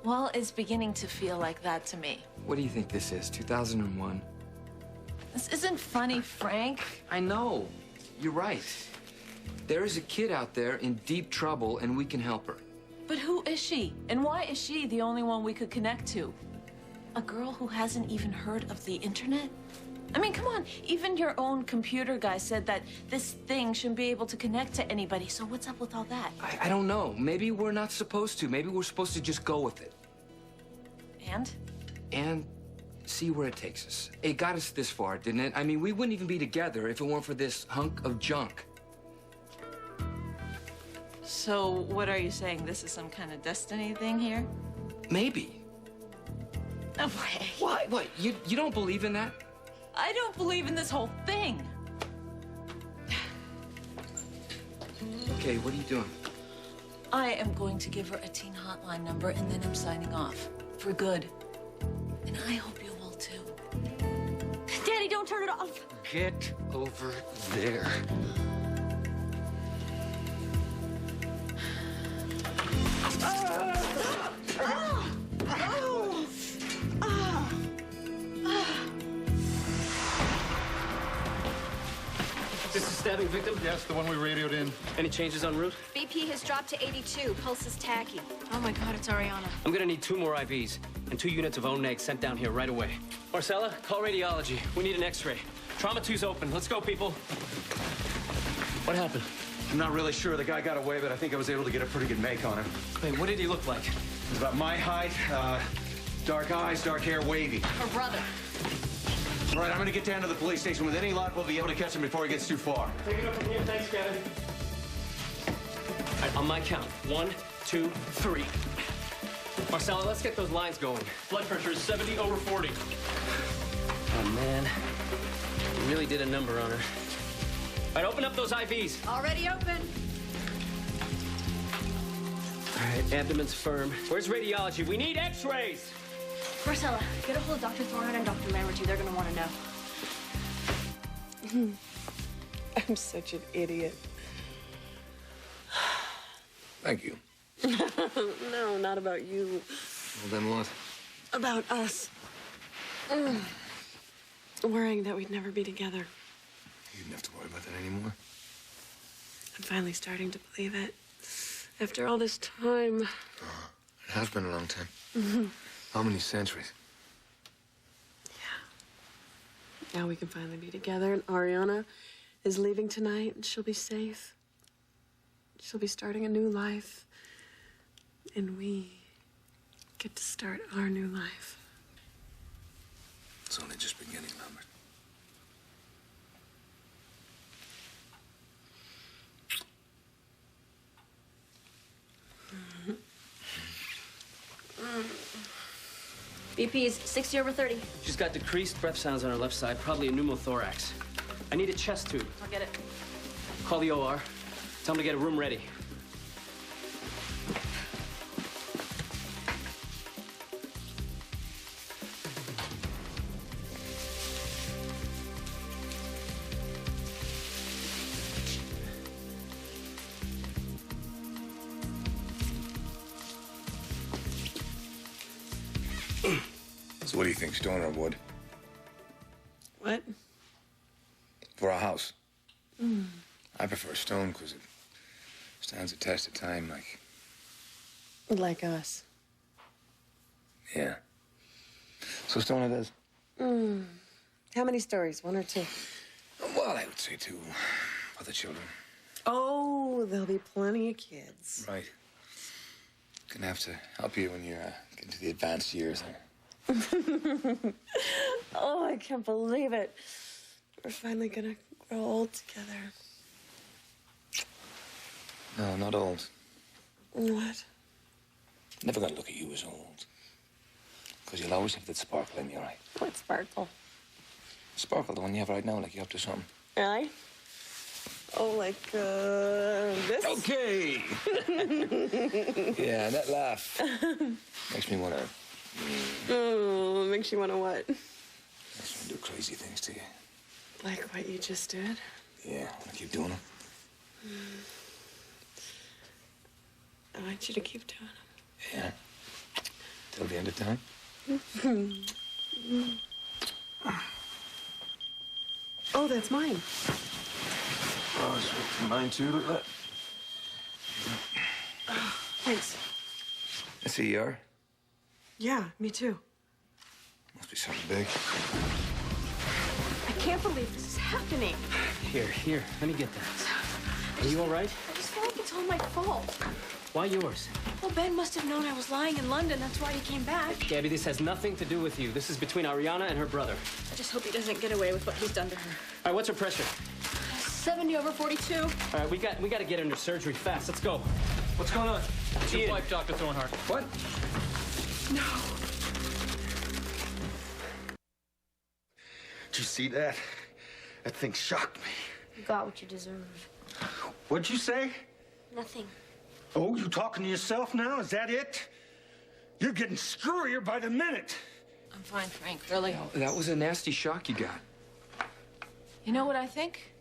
Well, it's beginning to feel like that to me. What do you think this is, 2001? This isn't funny, Frank. I know. You're right. There is a kid out there in deep trouble, and we can help her. But who is she? And why is she the only one we could connect to? A girl who hasn't even heard of the internet? I mean, come on. Even your own computer guy said that this thing shouldn't be able to connect to anybody. So what's up with all that? I don't know. Maybe we're not supposed to. Maybe we're supposed to just go with it. And see where it takes us. It got us this far, didn't it? I mean, we wouldn't even be together if it weren't for this hunk of junk. So what are you saying? This is some kind of destiny thing here? Maybe. No way. What? What? You don't believe in that? I don't believe in this whole thing. Okay, what are you doing? I am going to give her a teen hotline number, and then I'm signing off. For good. And I hope you will, too. Daddy, don't turn it off. Get over there. This is stabbing victim? Yes, the one we radioed in. Any changes en route? BP has dropped to 82. Pulse is tacky. Oh my God, it's Ariana. I'm gonna need 2 more IVs and 2 units of O-neg sent down here right away. Marcella, call radiology. We need an X-ray. Trauma 2's open. Let's go, people. What happened? I'm not really sure. The guy got away, but I think I was able to get a pretty good make on him. Wait, what did he look like? He's about my height, dark eyes, dark hair, wavy. Her brother. All right, I'm gonna get down to the police station. With any luck, we'll be able to catch him before he gets too far. Take it up from here. Thanks, Kevin. All right, on my count. 1, 2, 3. Marcella, let's get those lines going. Blood pressure is 70 over 40. Oh, man. You really did a number on her. All right, open up those IVs. Already open. All right, abdomen's firm. Where's radiology? We need X-rays. Marcella, get a hold of Dr. Thornton and Dr. Lambert, too. They're going to want to know. I'm such an idiot. Thank you. No, not about you. Well, then what? About us. Worrying that we'd never be together. You didn't have to worry about that anymore. I'm finally starting to believe it. After all this time. It has been a long time. How many centuries? Now we can finally be together, and Ariana is leaving tonight, and she'll be safe. She'll be starting a new life, and we get to start our new life. It's only just beginning, Lambert. BP is 60/30. She's got decreased breath sounds on her left side, probably a pneumothorax. I need a chest tube. I'll get it. Call the OR. Tell them to get a room ready. So what do you think, stone or wood? What? For a house. I prefer stone because it stands the test of time, like. Like us. Yeah. So stone it is. How many stories? One or two? Well, I would say 2 for the children. Oh, there'll be plenty of kids. Right. Gonna have to help you when you get into the advanced years. Oh, I can't believe it. We're finally gonna grow old together. No, not old. What? Never gonna look at you as old. Because you'll always have that sparkle in your eye. What sparkle? Sparkle, the one you have right now, like you're up to something. Really? Oh, like, this? Okay. Yeah, that laugh makes me wanna... Oh, makes you wanna what? Makes me do crazy things to you. Like what you just did? Yeah, I keep doing them. I want you to keep doing Yeah. Till the end of time. Oh, that's mine. Oh, it's mine too, look at that. Thanks. That's ER. Yeah, me too. Must be something big. I can't believe this is happening. Here, let me get that. Are you all right? I just feel like it's all my fault. Why yours? Well, Ben must have known I was lying in London. That's why he came back. Gabby, this has nothing to do with you. This is between Ariana and her brother. I just hope he doesn't get away with what he's done to her. All right, what's her pressure? 70/42. All right, we got to get her into surgery fast. Let's go. What's going on? It's your wife, Dr. Thornhart. What? No. Did you see that? That thing shocked me. You got what you deserve. What'd you say? Nothing. Oh, you talking to yourself now? Is that it? You're getting screwier by the minute. I'm fine, Frank, really. That was a nasty shock you got. You know what I think?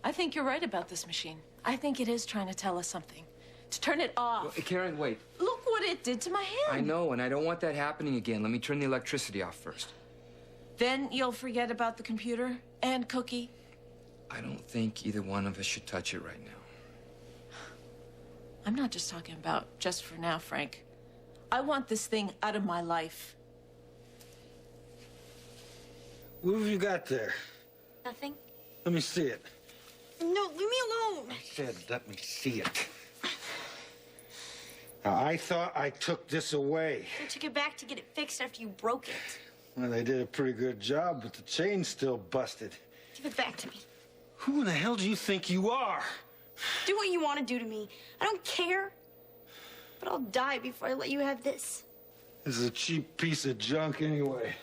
I think you're right about this machine. I think it is trying to tell us something. To turn it off. Well, Karen, wait. Look what it did to my hand. I know, and I don't want that happening again. Let me turn the electricity off first. Then you'll forget about the computer and Cookie. I don't think either one of us should touch it right now. I'm not just talking about just for now, Frank. I want this thing out of my life. What have you got there? Nothing. Let me see it. No, leave me alone. I said, let me see it. Now, I thought I took this away. I took it back to get it fixed after you broke it. Well, they did a pretty good job, but the chain's still busted. Give it back to me. Who in the hell do you think you are? Do what you want to do to me. I don't care. But I'll die before I let you have this. This is a cheap piece of junk anyway.